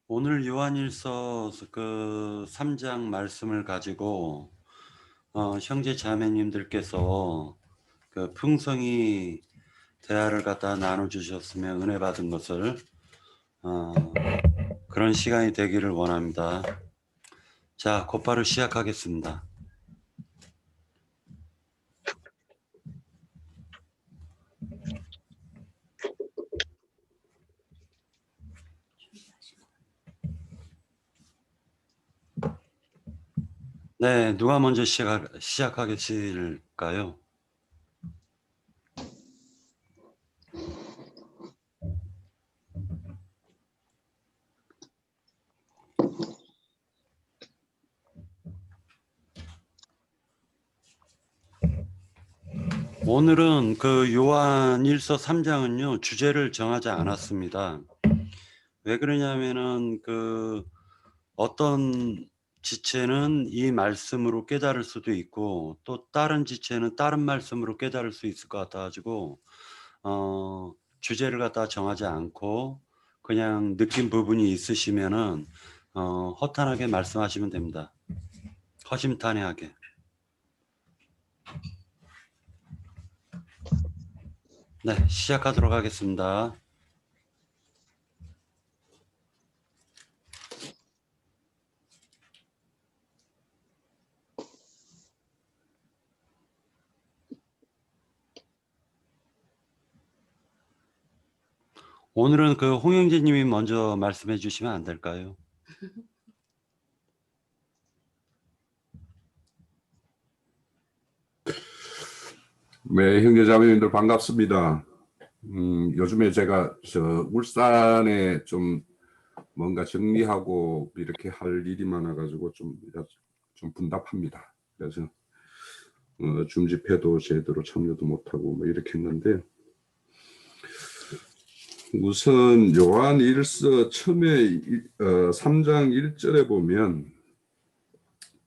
오늘 요한일서 그 3장 말씀을 가지고 형제 자매님들께서 그 풍성히 대화를 갖다 나눠주셨으면 은혜 받은 것을 그런 시간이 되기를 원합니다. 자, 곧바로 시작하겠습니다. 네, 누가 먼저 시작하겠을까요? 오늘은 그 요한일서 3장은요, 주제를 정하지 않았습니다. 왜 그러냐면은 어떤 지체는 이 말씀으로 깨달을 수도 있고 또 다른 지체는 다른 말씀으로 깨달을 수 있을 것 같아가지고 주제를 갖다 정하지 않고 그냥 느낀 부분이 있으시면은 허탄하게 말씀하시면 됩니다. 허심탄회하게. 네, 시작하도록 하겠습니다. 오늘은 그 홍영재님이 먼저 말씀해 주시면 안 될까요? 네, 형제자매님들 반갑습니다. 요즘에 제가 울산에 좀 뭔가 정리하고 이렇게 할 일이 많아가지고 좀 분답합니다. 그래서 줌집회도 제대로 참여도 못하고 뭐 이렇게 했는데, 우선 요한일서 처음에 3장 1절에 보면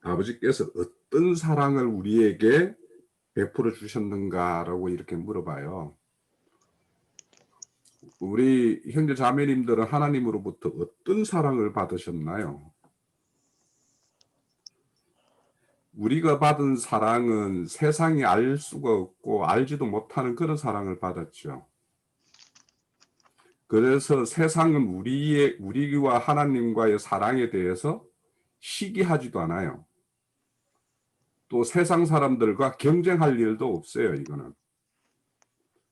아버지께서 어떤 사랑을 우리에게 베풀어 주셨는가라고 이렇게 물어봐요. 우리 형제 자매님들은 하나님으로부터 어떤 사랑을 받으셨나요? 우리가 받은 사랑은 세상이 알 수가 없고 알지도 못하는 그런 사랑을 받았죠. 그래서 세상은 우리와 하나님과의 사랑에 대해서 시기하지도 않아요. 또 세상 사람들과 경쟁할 일도 없어요, 이거는.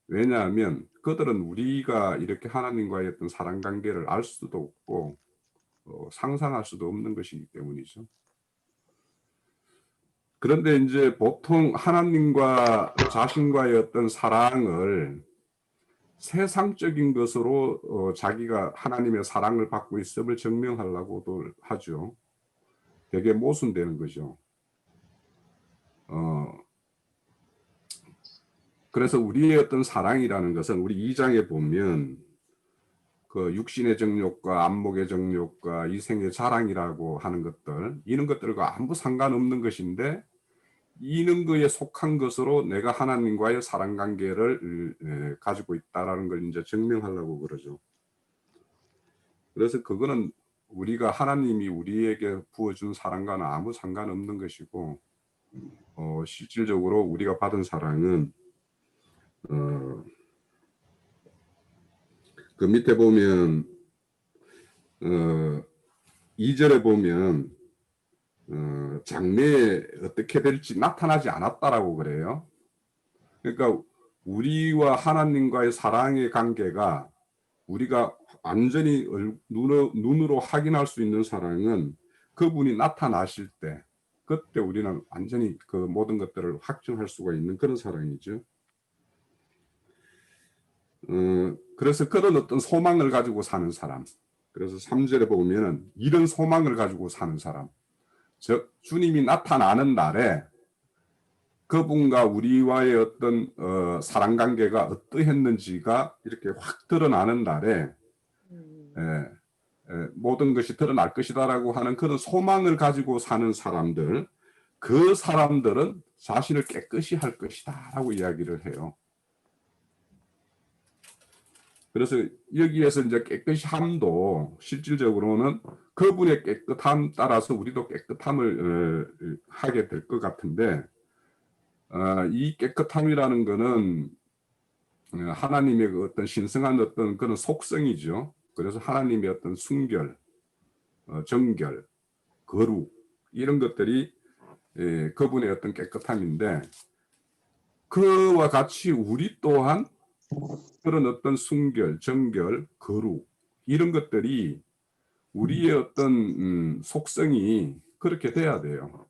왜냐하면 그들은 우리가 이렇게 하나님과의 어떤 사랑 관계를 알 수도 없고 상상할 수도 없는 것이기 때문이죠. 그런데 이제 보통 하나님과 자신과의 어떤 사랑을 세상적인 것으로 자기가 하나님의 사랑을 받고 있음을 증명하려고도 하죠. 되게 모순되는 거죠. 그래서 우리의 어떤 사랑이라는 것은 우리 2장에 보면 그 육신의 정욕과 안목의 정욕과 이생의 자랑이라고 하는 것들, 이런 것들과 아무 상관없는 것인데 이런 거에 속한 것으로 내가 하나님과의 사랑 관계를 가지고 있다라는 걸 이제 증명하려고 그러죠. 그래서 그거는 우리가 하나님이 우리에게 부어준 사랑과는 아무 상관없는 것이고, 실질적으로 우리가 받은 사랑은 그 밑에 보면 2절에 보면 장래에 어떻게 될지 나타나지 않았다라고 그래요. 그러니까 우리와 하나님과의 사랑의 관계가 우리가 완전히 눈으로 확인할 수 있는 사랑은 그분이 나타나실 때, 그때 우리는 완전히 그 모든 것들을 확증할 수가 있는 그런 사랑이죠. 그래서 그런 어떤 소망을 가지고 사는 사람, 그래서 3절에 보면은 이런 소망을 가지고 사는 사람, 즉 주님이 나타나는 날에 그분과 우리와의 어떤 사랑 관계가 어떠했는지가 이렇게 확 드러나는 날에 모든 것이 드러날 것이다라고 하는 그런 소망을 가지고 사는 사람들, 그 사람들은 자신을 깨끗이 할 것이다라고 이야기를 해요. 그래서 여기에서 이제 깨끗이 함도 실질적으로는 그분의 깨끗함 따라서 우리도 깨끗함을 하게 될 것 같은데, 이 깨끗함이라는 거는 하나님의 그 어떤 신성한 어떤 그런 속성이죠. 그래서 하나님의 어떤 순결, 정결, 거룩 이런 것들이 그분의 어떤 깨끗함인데, 그와 같이 우리 또한 그런 어떤 순결, 정결, 거룩 이런 것들이 우리의 어떤 속성이 그렇게 돼야 돼요.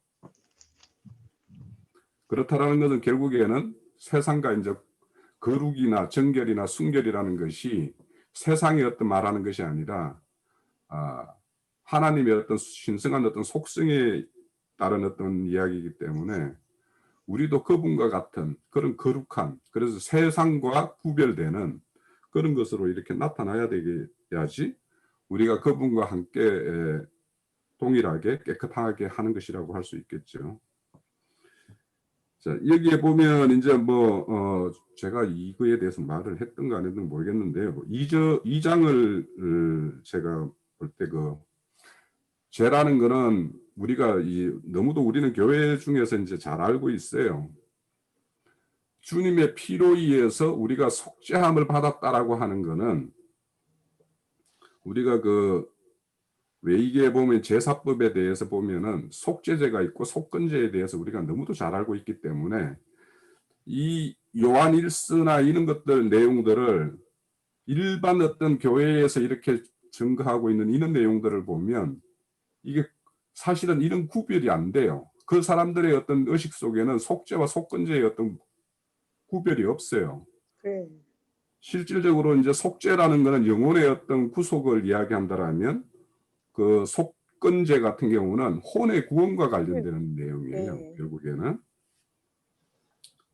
그렇다라는 것은 결국에는 세상과 이제 거룩이나 정결이나 순결이라는 것이 세상의 어떤 말하는 것이 아니라 하나님의 어떤 신성한 어떤 속성에 따른 어떤 이야기이기 때문에 우리도 그분과 같은 그런 거룩한, 그래서 세상과 구별되는 그런 것으로 이렇게 나타나야 되야지 우리가 그분과 함께 동일하게 깨끗하게 하는 것이라고 할 수 있겠죠. 자, 여기에 보면 이제 제가 이거에 대해서 말을 했던가 안 했던가 모르겠는데요. 이 장을 제가 볼 때 죄라는 거는 우리가 너무도 우리는 교회 중에서 이제 잘 알고 있어요. 주님의 피로 인해서 우리가 속죄함을 받았다라고 하는 거는 우리가 외이기에 보면 제사법에 대해서 보면은 속죄제가 있고 속건제에 대해서 우리가 너무도 잘 알고 있기 때문에 이 요한 1서나 이런 것들 내용들을 일반 어떤 교회에서 이렇게 증거하고 있는 이런 내용들을 보면 이게 사실은 이런 구별이 안 돼요. 그 사람들의 어떤 의식 속에는 속죄와 속건제의 어떤 구별이 없어요. 네. 실질적으로 이제 속죄라는 것은 영혼의 어떤 구속을 이야기한다라면 그 속건제 같은 경우는 혼의 구원과 관련되는 내용이에요. 네. 결국에는.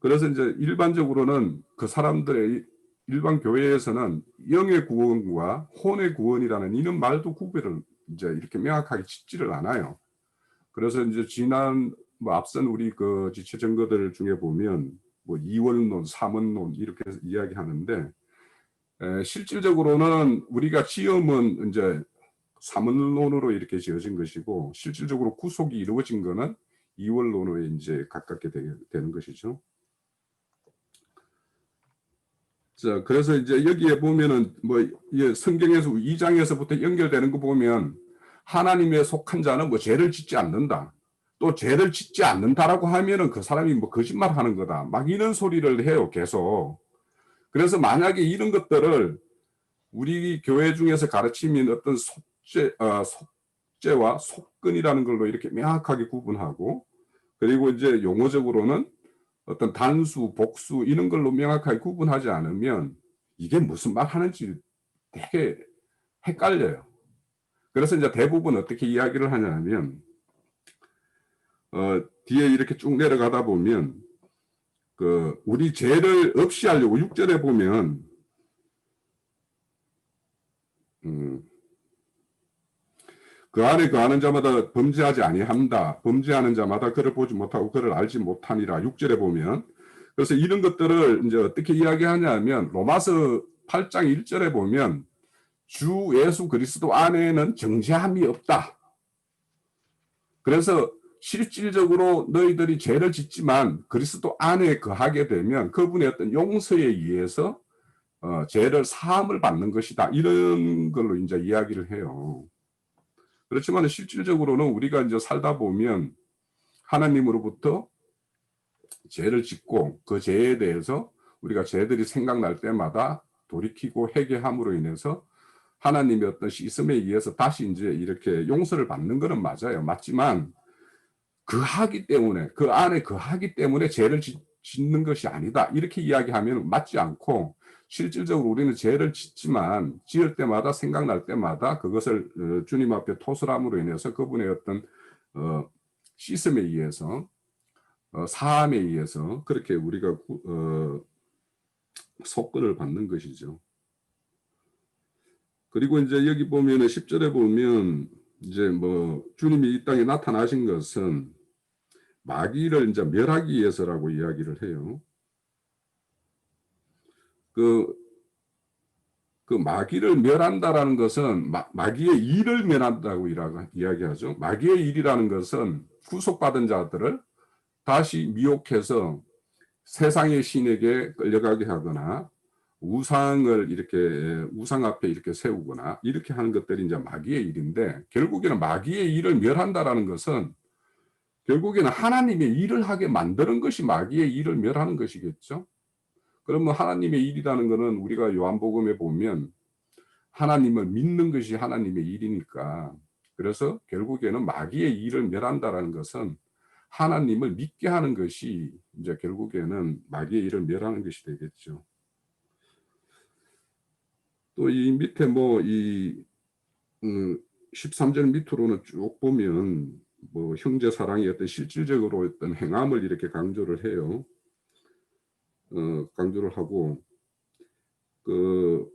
그래서 이제 일반적으로는 그 사람들의 일반 교회에서는 영의 구원과 혼의 구원이라는 이런 말도 구별을 이제 이렇게 명확하게 짓지를 않아요. 그래서 이제 지난 앞선 우리 그 지체 증거들 중에 보면 이원론, 삼원론 이렇게 이야기하는데 실질적으로는 우리가 지음은 이제 삼원론으로 이렇게 지어진 것이고 실질적으로 구속이 이루어진 거는 이원론으로 이제 가깝게 되는 것이죠. 자, 그래서 이제 여기에 보면은 성경에서 2장에서부터 연결되는 거 보면 하나님의 속한 자는 죄를 짓지 않는다. 또 죄를 짓지 않는다라고 하면은 그 사람이 거짓말하는 거다. 막 이런 소리를 해요, 계속. 그래서 만약에 이런 것들을 우리 교회 중에서 가르치면 어떤 속죄와 속건이라는 걸로 이렇게 명확하게 구분하고, 그리고 이제 용어적으로는 어떤 단수, 복수 이런 걸로 명확하게 구분하지 않으면 이게 무슨 말 하는지 되게 헷갈려요. 그래서 이제 대부분 어떻게 이야기를 하냐면 뒤에 이렇게 쭉 내려가다 보면 우리 죄를 없이 하려고 6절에 보면 그 안에 거하는 자마다 범죄하지 아니한다. 범죄하는 자마다 그를 보지 못하고 그를 알지 못하니라. 6절에 보면. 그래서 이런 것들을 이제 어떻게 이야기하냐면 로마서 8장 1절에 보면 주 예수 그리스도 안에는 정죄함이 없다. 그래서 실질적으로 너희들이 죄를 짓지만 그리스도 안에 거하게 되면 그분의 어떤 용서에 의해서 죄를 사함을 받는 것이다. 이런 걸로 이제 이야기를 해요. 그렇지만 실질적으로는 우리가 이제 살다 보면 하나님으로부터 죄를 짓고 그 죄에 대해서 우리가 죄들이 생각날 때마다 돌이키고 회개함으로 인해서 하나님의 어떤 씻음에 의해서 다시 이제 이렇게 용서를 받는 것은 맞아요. 맞지만 거하기 때문에 그 안에 거하기 때문에 죄를 짓는 것이 아니다. 이렇게 이야기하면 맞지 않고 실질적으로 우리는 죄를 짓지만 지을 때마다 생각날 때마다 그것을 주님 앞에 토설함으로 인해서 그분의 어떤 씻음에 의해서 사함에 의해서 그렇게 우리가 속건을 받는 것이죠. 그리고 이제 여기 보면은 10절에 보면 이제 주님이 이 땅에 나타나신 것은 마귀를 이제 멸하기 위해서라고 이야기를 해요. 그 그 마귀를 멸한다라는 것은 마귀의 일을 멸한다고 이야기하죠. 마귀의 일이라는 것은 구속받은 자들을 다시 미혹해서 세상의 신에게 끌려가게 하거나 우상을 이렇게 우상 앞에 이렇게 세우거나 이렇게 하는 것들이 이제 마귀의 일인데, 결국에는 마귀의 일을 멸한다라는 것은 결국에는 하나님의 일을 하게 만드는 것이 마귀의 일을 멸하는 것이겠죠. 그러면 하나님의 일이라는 것은 우리가 요한복음에 보면 하나님을 믿는 것이 하나님의 일이니까, 그래서 결국에는 마귀의 일을 멸한다라는 것은 하나님을 믿게 하는 것이 이제 결국에는 마귀의 일을 멸하는 것이 되겠죠. 또 이 밑에 이 13절 밑으로는 쭉 보면 형제 사랑의 어떤 실질적으로 어떤 행함을 이렇게 강조를 해요. 강조를 하고, 그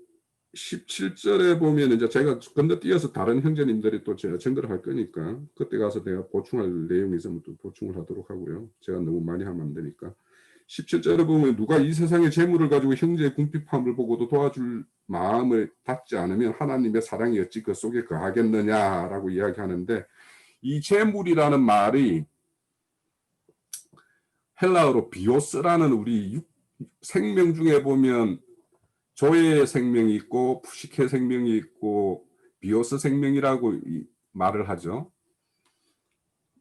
17절에 보면 이제 제가 건너뛰어서 다른 형제님들이 또 제가 증거를 할 거니까 그때 가서 내가 보충할 내용이 있으면 또 보충을 하도록 하고요. 제가 너무 많이 하면 안 되니까. 17절에 보면 누가 이 세상의 재물을 가지고 형제의 궁핍함을 보고도 도와줄 마음을 갖지 않으면 하나님의 사랑이 어찌 그 속에 거하겠느냐라고 이야기하는데, 이 재물이라는 말이 헬라어로 비오스라는 우리 생명 중에 보면 조의 생명이 있고 푸시케 생명이 있고 비오스 생명이라고 말을 하죠.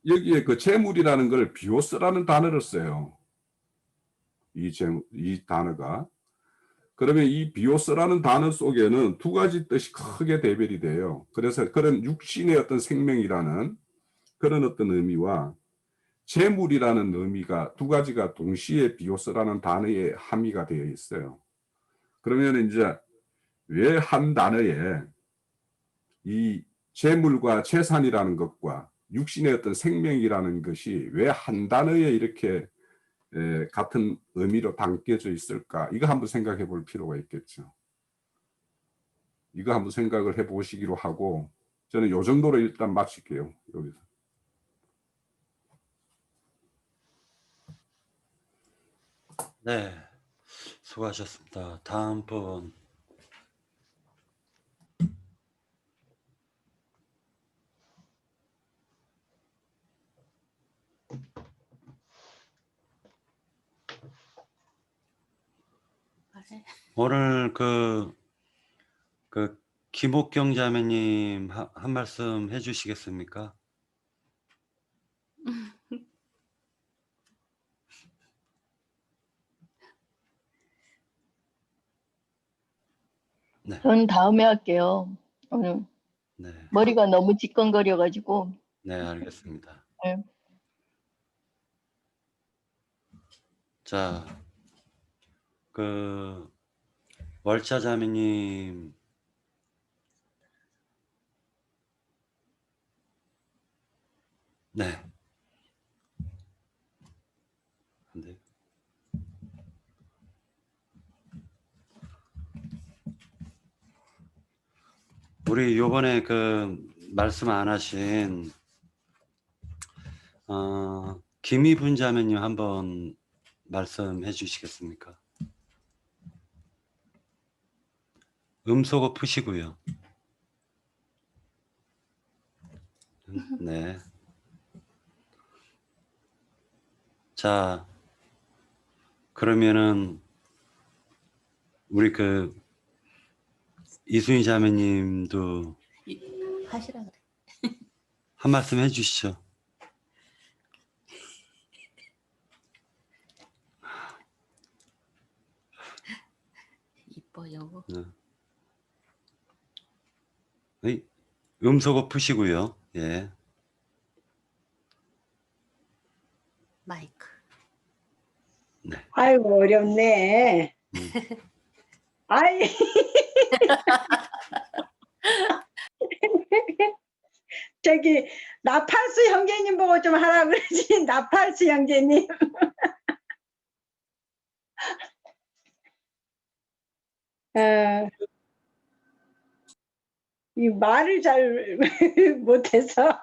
여기에 그 재물이라는 걸 비오스라는 단어를 써요. 이 단어가. 그러면 이 비오스라는 단어 속에는 두 가지 뜻이 크게 대별이 돼요. 그래서 그런 육신의 어떤 생명이라는 그런 어떤 의미와 재물이라는 의미가 두 가지가 동시에 비오스라는 단어에 함의가 되어 있어요. 그러면 이제 왜 한 단어에 이 재물과 재산이라는 것과 육신의 어떤 생명이라는 것이 왜 한 단어에 이렇게 같은 의미로 담겨져 있을까? 이거 한번 생각해 볼 필요가 있겠죠. 이거 한번 생각을 해 보시기로 하고, 저는 요 정도로 일단 마칠게요. 여기서. 네, 수고하셨습니다. 다음 분. 오늘 그 김옥경 자매님 한 말씀 해주시겠습니까? 네. 전 다음에 할게요. 오늘 네. 머리가 너무 찌꺼거려가지고. 네, 알겠습니다. 네. 자, 월차 자매님. 네. 네. 우리 요번에 말씀 안 하신 김희분 자매님 한번 말씀해 주시겠습니까? 음소거 푸시고요. 네. 자, 그러면은 우리 이순희 자매님도 하시라 그래. 한 말씀 해주시죠. 이뻐요. 네. 음소거 푸시고요. 예. 마이크. 네. 아이고 어렵네. 아이 저기 나팔수 형제님 보고 좀 하라 그러지. 나팔수 형제님. 이 말을 잘 못해서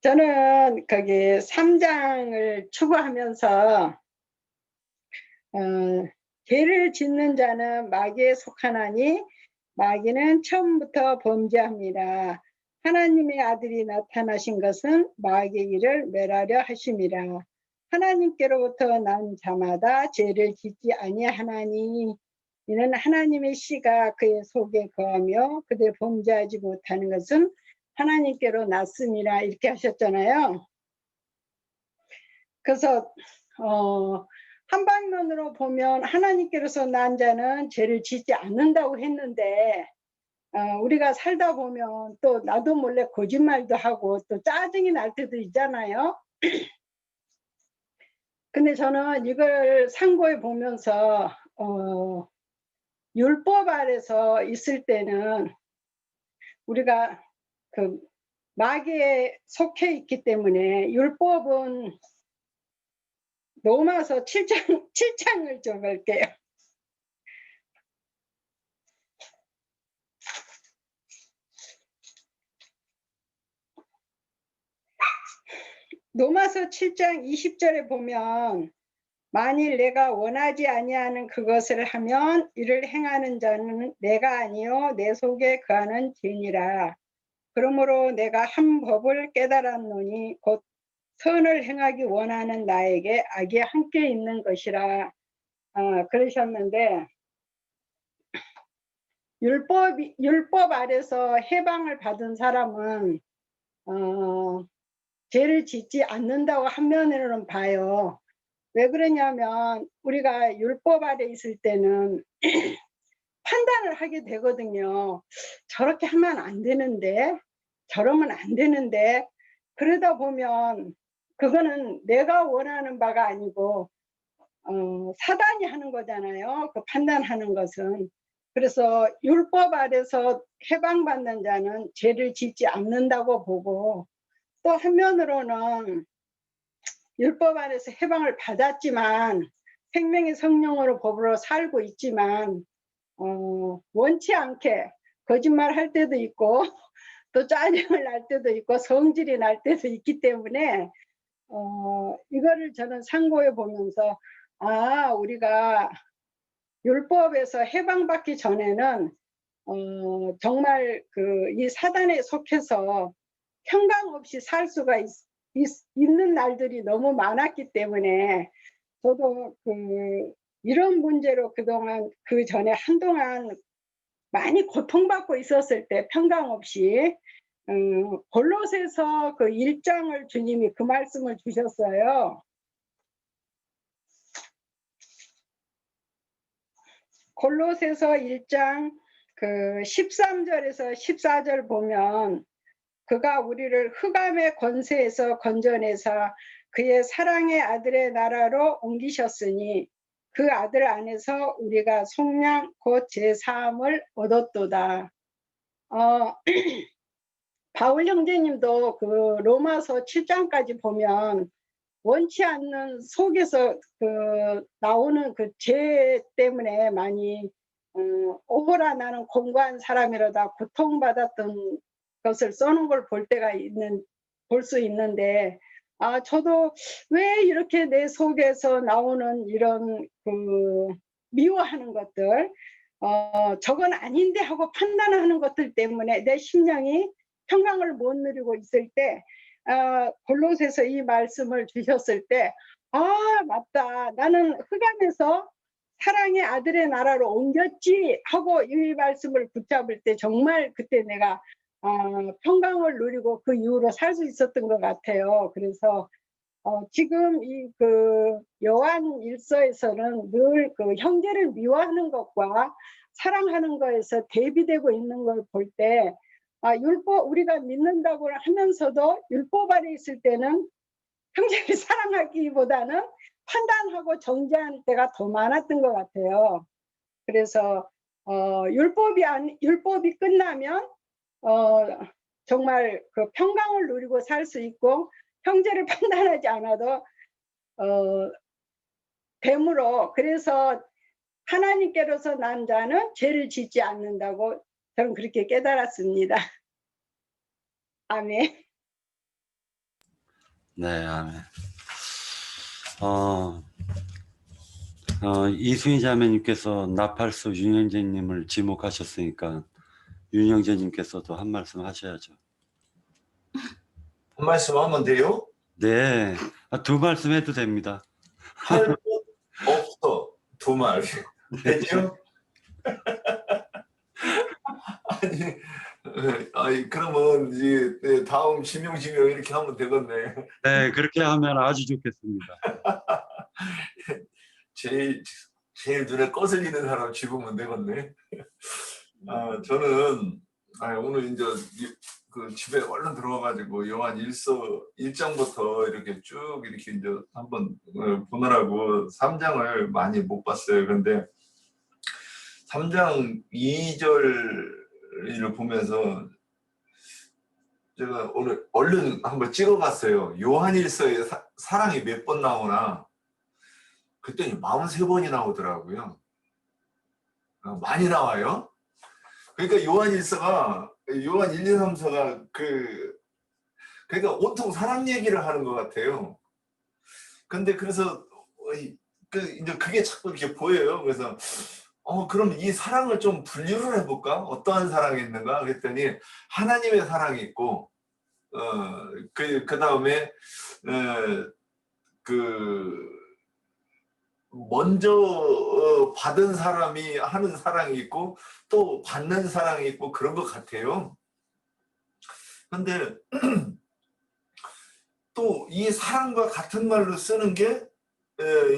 저는 거기 3장을 추구하면서 죄를 짓는 자는 마귀에 속하나니 마귀는 처음부터 범죄합니다. 하나님의 아들이 나타나신 것은 마귀의 일을 멸하려 하심이라. 하나님께로부터 난 자마다 죄를 짓지 아니하나니 이는 하나님의 씨가 그의 속에 거하며 그들 범죄하지 못하는 것은 하나님께로 났음이라 이렇게 하셨잖아요. 그래서 한방면으로 보면 하나님께로서 난 자는 죄를 짓지 않는다고 했는데 우리가 살다 보면 또 나도 몰래 거짓말도 하고 또 짜증이 날 때도 있잖아요. 근데 저는 이걸 상고해 보면서 율법 아래서 있을 때는 우리가 그 마귀에 속해 있기 때문에 율법은 로마서 7장을 좀 볼게요. 로마서 7장 20절에 보면 만일 내가 원하지 아니하는 그것을 하면 이를 행하는 자는 내가 아니요 내 속에 거하는 죄니라. 그러므로 내가 한 법을 깨달았노니 곧 선을 행하기 원하는 나에게 악이 함께 있는 것이라 그러셨는데 율법 아래서 해방을 받은 사람은 죄를 짓지 않는다고 한 면으로는 봐요. 왜 그러냐면 우리가 율법 아래 있을 때는 판단을 하게 되거든요. 저렇게 하면 안 되는데 저러면 안 되는데 그러다 보면 그거는 내가 원하는 바가 아니고 사단이 하는 거잖아요. 그 판단하는 것은. 그래서 율법 아래서 해방받는 자는 죄를 짓지 않는다고 보고 또 한면으로는 율법 안에서 해방을 받았지만 생명의 성령으로 법으로 살고 있지만 원치 않게 거짓말 할 때도 있고 또 짜증을 날 때도 있고 성질이 날 때도 있기 때문에 이거를 저는 상고해 보면서 우리가 율법에서 해방받기 전에는 정말 이 사단에 속해서 평강 없이 살 수가 있는 날들이 너무 많았기 때문에 저도 이런 문제로 그동안 그 전에 한동안 많이 고통받고 있었을 때 평강 없이 골로새서 그 1장을 주님이 그 말씀을 주셨어요. 골로새서 1장 그 13절에서 14절 보면 그가 우리를 흑암의 권세에서 건져내사 그의 사랑의 아들의 나라로 옮기셨으니 그 아들 안에서 우리가 속량 곧 제사함을 얻었도다. 바울 형제님도 그 로마서 7장까지 보면 원치 않는 속에서 나오는 그 죄 때문에 많이 오호라 나는 공고한 사람이로다 고통받았던 것을 써놓은 걸 볼 수 있는데 저도 왜 이렇게 내 속에서 나오는 이런 미워하는 것들 저건 아닌데 하고 판단하는 것들 때문에 내 심령이 평강을 못 누리고 있을 때 골로새서 이 말씀을 주셨을 때 맞다 나는 흑암에서 사랑의 아들의 나라로 옮겼지 하고 이 말씀을 붙잡을 때 정말 그때 내가 평강을 누리고 그 이후로 살 수 있었던 것 같아요. 그래서 지금 이 요한 일서에서는 늘 그 형제를 미워하는 것과 사랑하는 것에서 대비되고 있는 걸 볼 때 율법 우리가 믿는다고 하면서도 율법 아래 있을 때는 형제를 사랑하기보다는 판단하고 정죄하는 때가 더 많았던 것 같아요. 그래서 율법이 끝나면 정말 그 평강을 누리고 살 수 있고 형제를 판단하지 않아도 됨으로 그래서 하나님께로서 난 자는 죄를 짓지 않는다고 저는 그렇게 깨달았습니다. 아멘. 네, 아멘. 이수희 자매님께서 나팔수 윤영재님을 지목하셨으니까 윤영재님께서도 한 말씀 하셔야죠. 한 말씀 하면 돼요? 네, 두 말씀 해도 됩니다. 할 것 없어. 두 말. 되죠? 아니, 그러면 이제 다음 지명 이렇게 하면 되겠네. 네, 그렇게 하면 아주 좋겠습니다. 제일 눈에 거슬리는 사람 집으면 되겠네. 저는 오늘 이제 그 집에 얼른 들어와가지고 요한 1장부터 이렇게 쭉 이렇게 이제 한번 보느라고 3장을 많이 못 봤어요. 그런데 3장 2절을 보면서 제가 오늘 얼른 한번 찍어봤어요. 요한일서에 사랑이 몇 번 나오나 그랬더니 43번이 나오더라고요. 많이 나와요. 그러니까 요한일서가 요한 1, 2, 3, 4가 그러니까 온통 사랑 얘기를 하는 것 같아요. 근데 그래서 이제 그게 자꾸 이렇게 보여요. 그래서 그럼 이 사랑을 좀 분류를 해볼까? 어떠한 사랑이 있는가? 그랬더니 하나님의 사랑이 있고, 그 다음에 먼저 받은 사람이 하는 사랑이 있고 또 받는 사랑이 있고 그런 것 같아요. 근데 또 이 사랑과 같은 말로 쓰는 게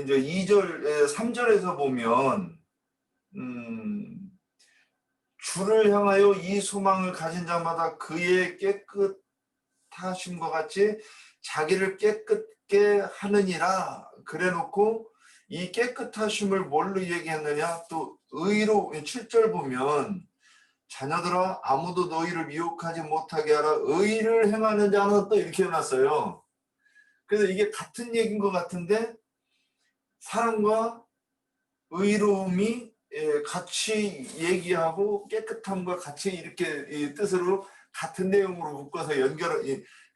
이제 2절, 3절에서 보면 주를 향하여 이 소망을 가진 자마다 그의 깨끗하심과 같이 자기를 깨끗게 하느니라 그래놓고 이 깨끗하심을 뭘로 얘기했느냐? 또 의로 7절 보면 자녀들아 아무도 너희를 미혹하지 못하게 하라 의를 행하는 자는 또 이렇게 해놨어요. 그래서 이게 같은 얘기인 것 같은데 사랑과 의로움이 같이 얘기하고 깨끗함과 같이 이렇게 이 뜻으로 같은 내용으로 묶어서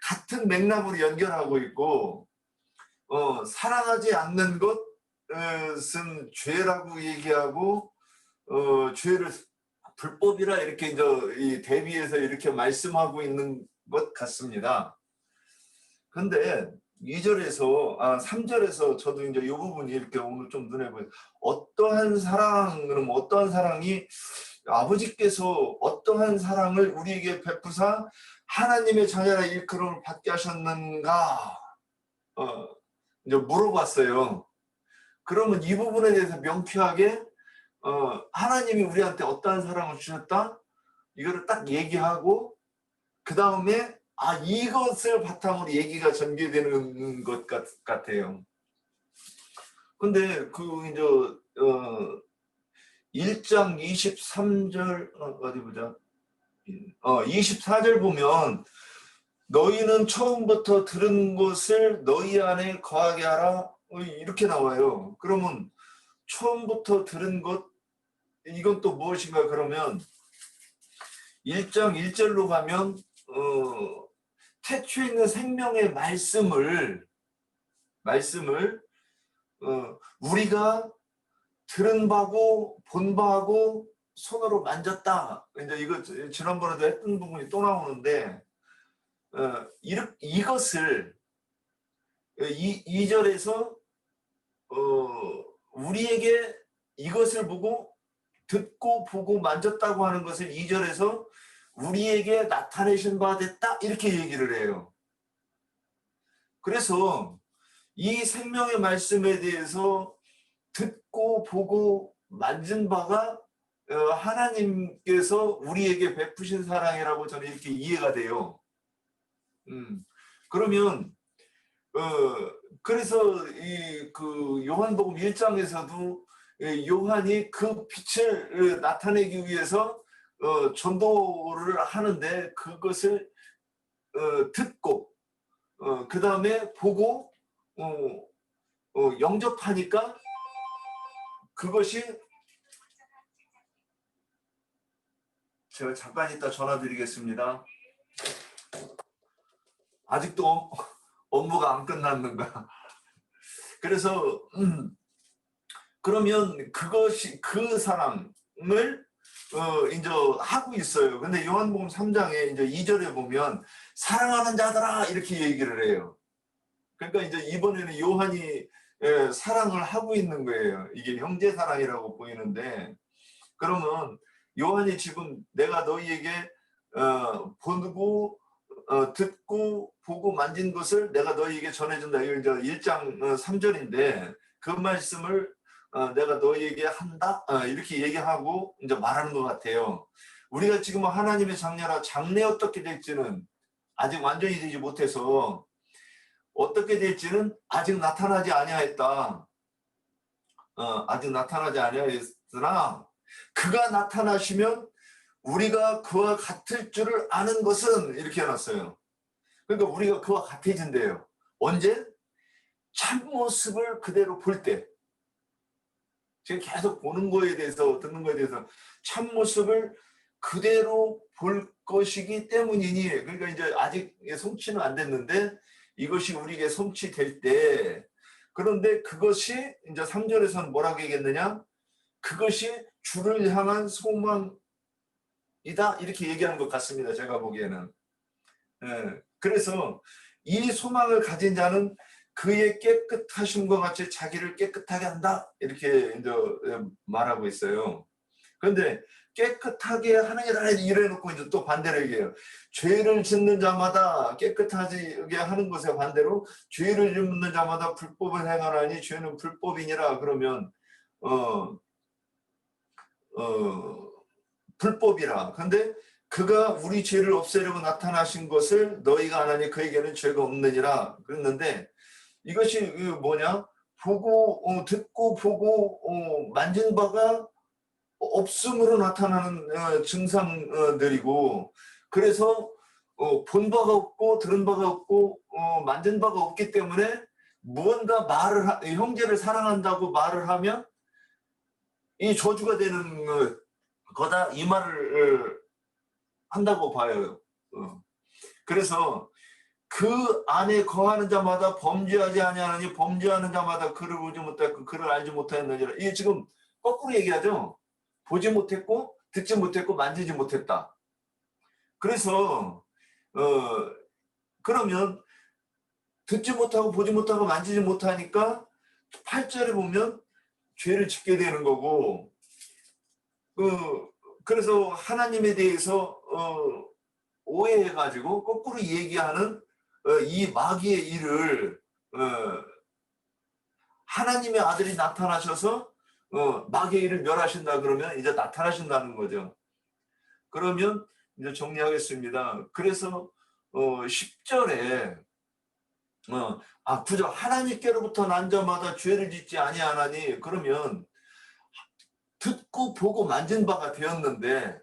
같은 맥락으로 연결하고 있고 사랑하지 않는 것은 죄라고 얘기하고 죄를 불법이라 이렇게 이제 이 대비해서 이렇게 말씀하고 있는 것 같습니다. 근데 3절에서 저도 이제 이 부분이 이렇게 오늘 좀 눈에 보여요. 어떠한 사랑이 아버지께서 어떠한 사랑을 우리에게 베푸사 하나님의 자녀라 일컬음을 받게 하셨는가 이제 물어봤어요. 그러면 이 부분에 대해서 명쾌하게 하나님이 우리한테 어떠한 사랑을 주셨다? 이거를 딱 얘기하고 그 다음에 이것을 바탕으로 얘기가 전개되는 것 같아요. 근데 이제 1장 23절 어디 보자. 24절 보면 너희는 처음부터 들은 것을 너희 안에 거하게 하라 이렇게 나와요. 그러면 처음부터 들은 것 이건 또 무엇인가 그러면 1장 1절로 가면 태초에 있는 생명의 말씀을 우리가 들은 바고 본 바고 손으로 만졌다. 이제 이거 지난번에도 했던 부분이 또 나오는데 이것을 2절에서 우리에게 이것을 보고 듣고 보고 만졌다고 하는 것을 2절에서 우리에게 나타내신 바 됐다 이렇게 얘기를 해요. 그래서 이 생명의 말씀에 대해서 듣고 보고 만진 바가 하나님께서 우리에게 베푸신 사랑이라고 저는 이렇게 이해가 돼요. 그러면 그래서 그 요한복음 1장에서도 요한이 그 빛을 나타내기 위해서 전도를 하는데 그것을 듣고 그 다음에 보고 영접하니까 그것이 제가 잠깐 이따 전화 드리겠습니다. 아직도 업무가 안 끝났는가. 그래서 그러면 그것이 그 사람을 이제 하고 있어요. 근데 요한복음 3장에 이제 2절에 보면 사랑하는 자들아 이렇게 얘기를 해요. 그러니까 이제 이번에는 요한이 사랑을 하고 있는 거예요. 이게 형제 사랑이라고 보이는데, 그러면 요한이 지금 내가 너희에게 보고 듣고 보고 만진 것을 내가 너희에게 전해준다. 이거 이제 1장 3절인데 그 말씀을 내가 너희에게 한다. 이렇게 얘기하고 이제 말하는 것 같아요. 우리가 지금 하나님의 장녀라 장래 어떻게 될지는 아직 완전히 되지 못해서 어떻게 될지는 아직 나타나지 아니하였다. 아직 나타나지 아니하였으나 그가 나타나시면 우리가 그와 같을 줄을 아는 것은 이렇게 해놨어요. 그러니까 우리가 그와 같아진대요. 언제? 참모습을 그대로 볼 때. 지금 계속 보는 거에 대해서 듣는 거에 대해서 참모습을 그대로 볼 것이기 때문이니, 그러니까 이제 아직 성취는 안 됐는데 이것이 우리에게 성취될 때, 그런데 그것이 이제 3절에서는 뭐라고 얘기했느냐? 그것이 주를 향한 소망이다 이렇게 얘기하는 것 같습니다. 제가 보기에는. 그래서 이 소망을 가진 자는 그의 깨끗하심과 같이 자기를 깨끗하게 한다 이렇게 이제 말하고 있어요. 그런데 깨끗하게 하는 게 아니라 이래놓고 이제 또 반대로 얘기해요. 죄를 짓는 자마다 깨끗하게 하는 것에 반대로 죄를 짓는 자마다 불법을 행하나니 죄는 불법이니라. 그러면 불법이라. 근데 그가 우리 죄를 없애려고 나타나신 것을 너희가 안 하니 그에게는 죄가 없느니라. 그랬는데 이것이 뭐냐? 보고 듣고 보고 만진 바가 없음으로 나타나는 증상들이고, 그래서 본 바가 없고 들은 바가 없고 만진 바가 없기 때문에 무언가 형제를 사랑한다고 말을 하면 이 저주가 되는 거다 이 말을 한다고 봐요. 그래서 그 안에 거하는 자마다 범죄하지 아니하느니 범죄하는 자마다 그를 보지 못했고 그를 알지 못하였느니라. 이게 지금 거꾸로 얘기하죠. 보지 못했고 듣지 못했고 만지지 못했다. 그래서 그러면 듣지 못하고 보지 못하고 만지지 못하니까 8절에 보면 죄를 짓게 되는 거고, 그래서 하나님에 대해서 오해해가지고 거꾸로 얘기하는 이 마귀의 일을 하나님의 아들이 나타나셔서 마귀의 일을 멸하신다 그러면 이제 나타나신다는 거죠. 그러면 이제 정리하겠습니다. 그래서 10절에 9절 하나님께로부터 난 자마다 죄를 짓지 아니하나니, 그러면 듣고 보고 만진 바가 되었는데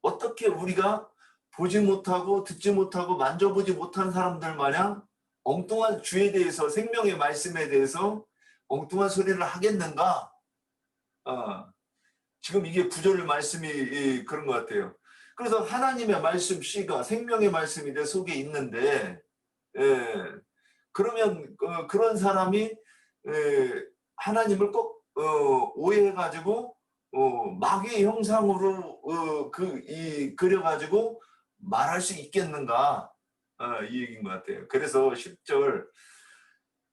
어떻게 우리가 보지 못하고 듣지 못하고 만져보지 못한 사람들 마냥 엉뚱한 주에 대해서, 생명의 말씀에 대해서 엉뚱한 소리를 하겠는가? 지금 이게 9절 말씀이 그런 것 같아요. 그래서 하나님의 말씀 씨가 생명의 말씀이 내 속에 있는데, 그러면 그런 사람이 하나님을 꼭 오해해가지고 마귀의 형상으로 그려가지고 말할 수 있겠는가, 이 얘기인 것 같아요. 그래서 10절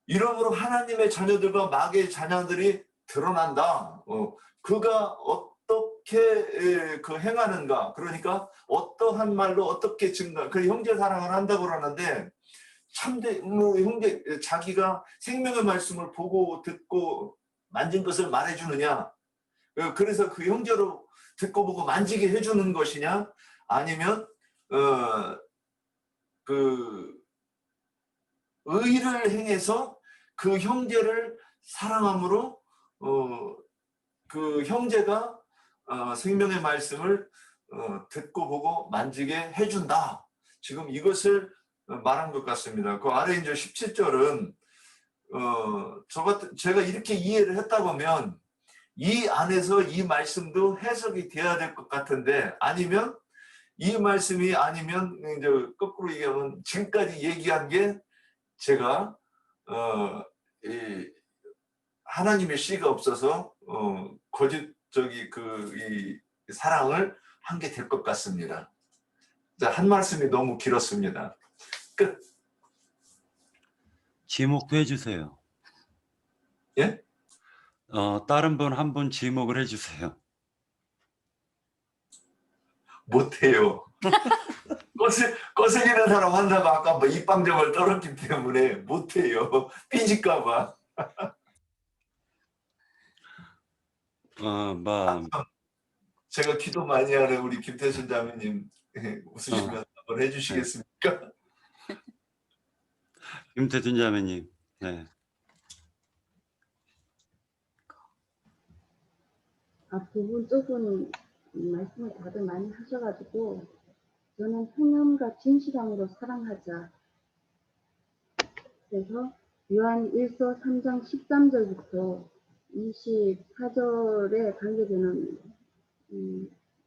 이러므로 하나님의 자녀들과 마귀의 자녀들이 드러난다. 그가 어떻게 행하는가, 그러니까 어떠한 말로 어떻게 증거, 그 형제 사랑을 한다고 그러는데 참된 형제, 자기가 생명의 말씀을 보고 듣고 만진 것을 말해주느냐, 그래서 그 형제로 듣고 보고 만지게 해주는 것이냐, 아니면 그 의를 행해서 그 형제를 사랑함으로 그 형제가 생명의 말씀을 듣고 보고 만지게 해준다. 지금 이것을 말한 것 같습니다. 그 아래 이제 17절은 제가 이렇게 이해를 했다 보면 이 안에서 이 말씀도 해석이 돼야 될 것 같은데, 아니면 이 말씀이 아니면 이제 거꾸로 얘기하면 지금까지 얘기한 게 제가 하나님의 씨가 없어서 거짓 이 사랑을 한 게 될 것 같습니다. 자, 한 말씀이 너무 길었습니다. 끝. 지목도 해주세요. 예? 다른 분 한 분 지목을 해주세요. 못해요. 거슬리는 사람 한다고 아까 뭐 입방정을 떨었기 때문에 못해요. 삐질까봐. 뭐, 제가 기도 많이 하는 우리 김태순 자매님 웃으시면서 한번 해주시겠습니까? 김태준 자매님. 네. 두 분 말씀을 다들 많이 하셔가지고 저는 행함과 진실함으로 사랑하자. 그래서 요한 1서 3장 13절부터 24절에 관계되는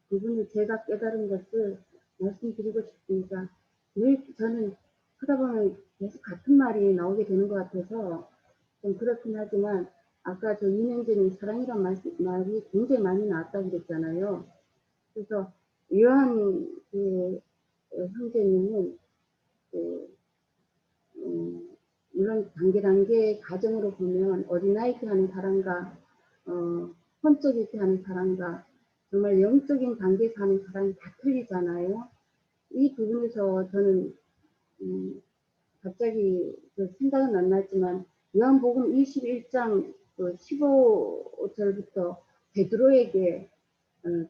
부분을 제가 깨달은 것을 말씀드리고 싶습니다. 늘 저는 하다 보면 계속 같은 말이 나오게 되는 것 같아서 좀 그렇긴 하지만 아까 저 이명재님 사랑이란 말이 굉장히 많이 나왔다고 그랬잖아요. 그래서 요한 형제님은 물론 단계 가정으로 보면 어린아이 때 하는 사랑과 혼적일 때 하는 사랑과 정말 영적인 단계에서 하는 사랑이 다 틀리잖아요. 이 부분에서 저는 갑자기 생각은 안 났지만 요한복음 21장 15절부터 베드로에게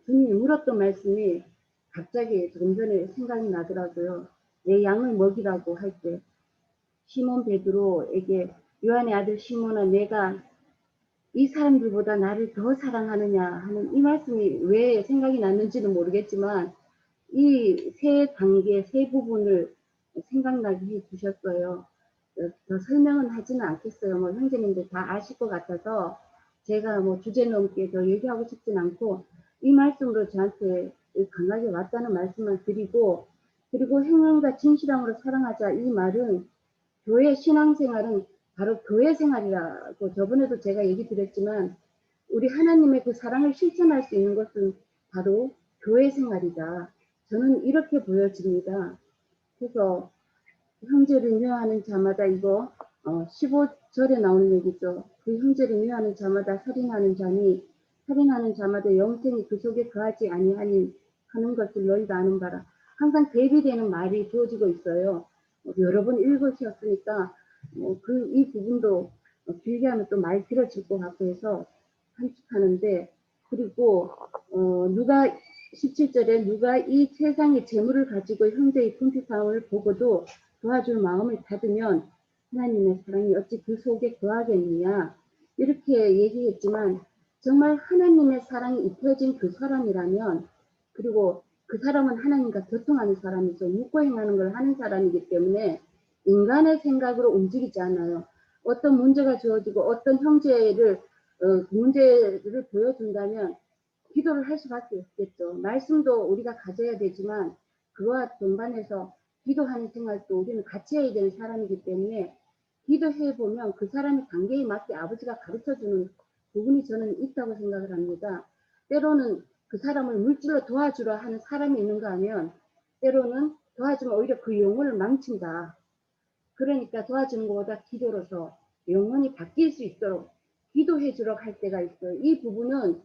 주님이 물었던 말씀이 갑자기 조금 전에 생각이 나더라고요. 내 양을 먹이라고 할 때 시몬 베드로에게 요한의 아들 시몬아 내가 이 사람들보다 나를 더 사랑하느냐 하는 이 말씀이 왜 생각이 났는지는 모르겠지만 이 세 단계 세 부분을 생각나게 해주셨어요. 더 설명은 하지는 않겠어요. 뭐 형제님들 다 아실 것 같아서 제가 뭐 주제 넘게 더 얘기하고 싶진 않고 이 말씀으로 저한테 강하게 왔다는 말씀만 드리고 그리고 행함과 진실함으로 사랑하자 이 말은 교회 신앙생활은 바로 교회 생활이라고 저번에도 제가 얘기 드렸지만 우리 하나님의 그 사랑을 실천할 수 있는 것은 바로 교회 생활이다. 저는 이렇게 보여집니다. 그래서 형제를 미워하는 자마다 이거 15절에 나오는 얘기죠. 그 형제를 미워하는 자마다 살인하는 자니 살인하는 자마다 영생이 그 속에 거하지 아니하니 하는 것을 너희가 아는 바라. 항상 대비되는 말이 주어지고 있어요. 여러 번 읽으셨으니까 이 부분도 길게 하면 또 많이 길어질 것 같고 해서 산축하는데 그리고 누가 17절에 누가 이 세상의 재물을 가지고 형제의 품핍함을 보고도 도와줄 마음을 닫으면 하나님의 사랑이 어찌 그 속에 거하겠느냐 이렇게 얘기했지만 정말 하나님의 사랑이 입혀진 그 사람이라면 그리고 그 사람은 하나님과 교통하는 사람이죠. 묻고 행하는 걸 하는 사람이기 때문에 인간의 생각으로 움직이지 않아요. 어떤 문제가 주어지고 어떤 형제를 그 문제를 보여준다면 기도를 할 수밖에 없겠죠. 말씀도 우리가 가져야 되지만 그와 동반해서 기도하는 생활도 우리는 같이 해야 되는 사람이기 때문에 기도해 보면 그 사람의 단계에 맞게 아버지가 가르쳐주는 부분이 저는 있다고 생각을 합니다. 때로는 그 사람을 물질로 도와주려 하는 사람이 있는가 하면 때로는 도와주면 오히려 그 영혼을 망친다. 그러니까 도와주는 것보다 기도로서 영혼이 바뀔 수 있도록 기도해 주러 갈 때가 있어요. 이 부분은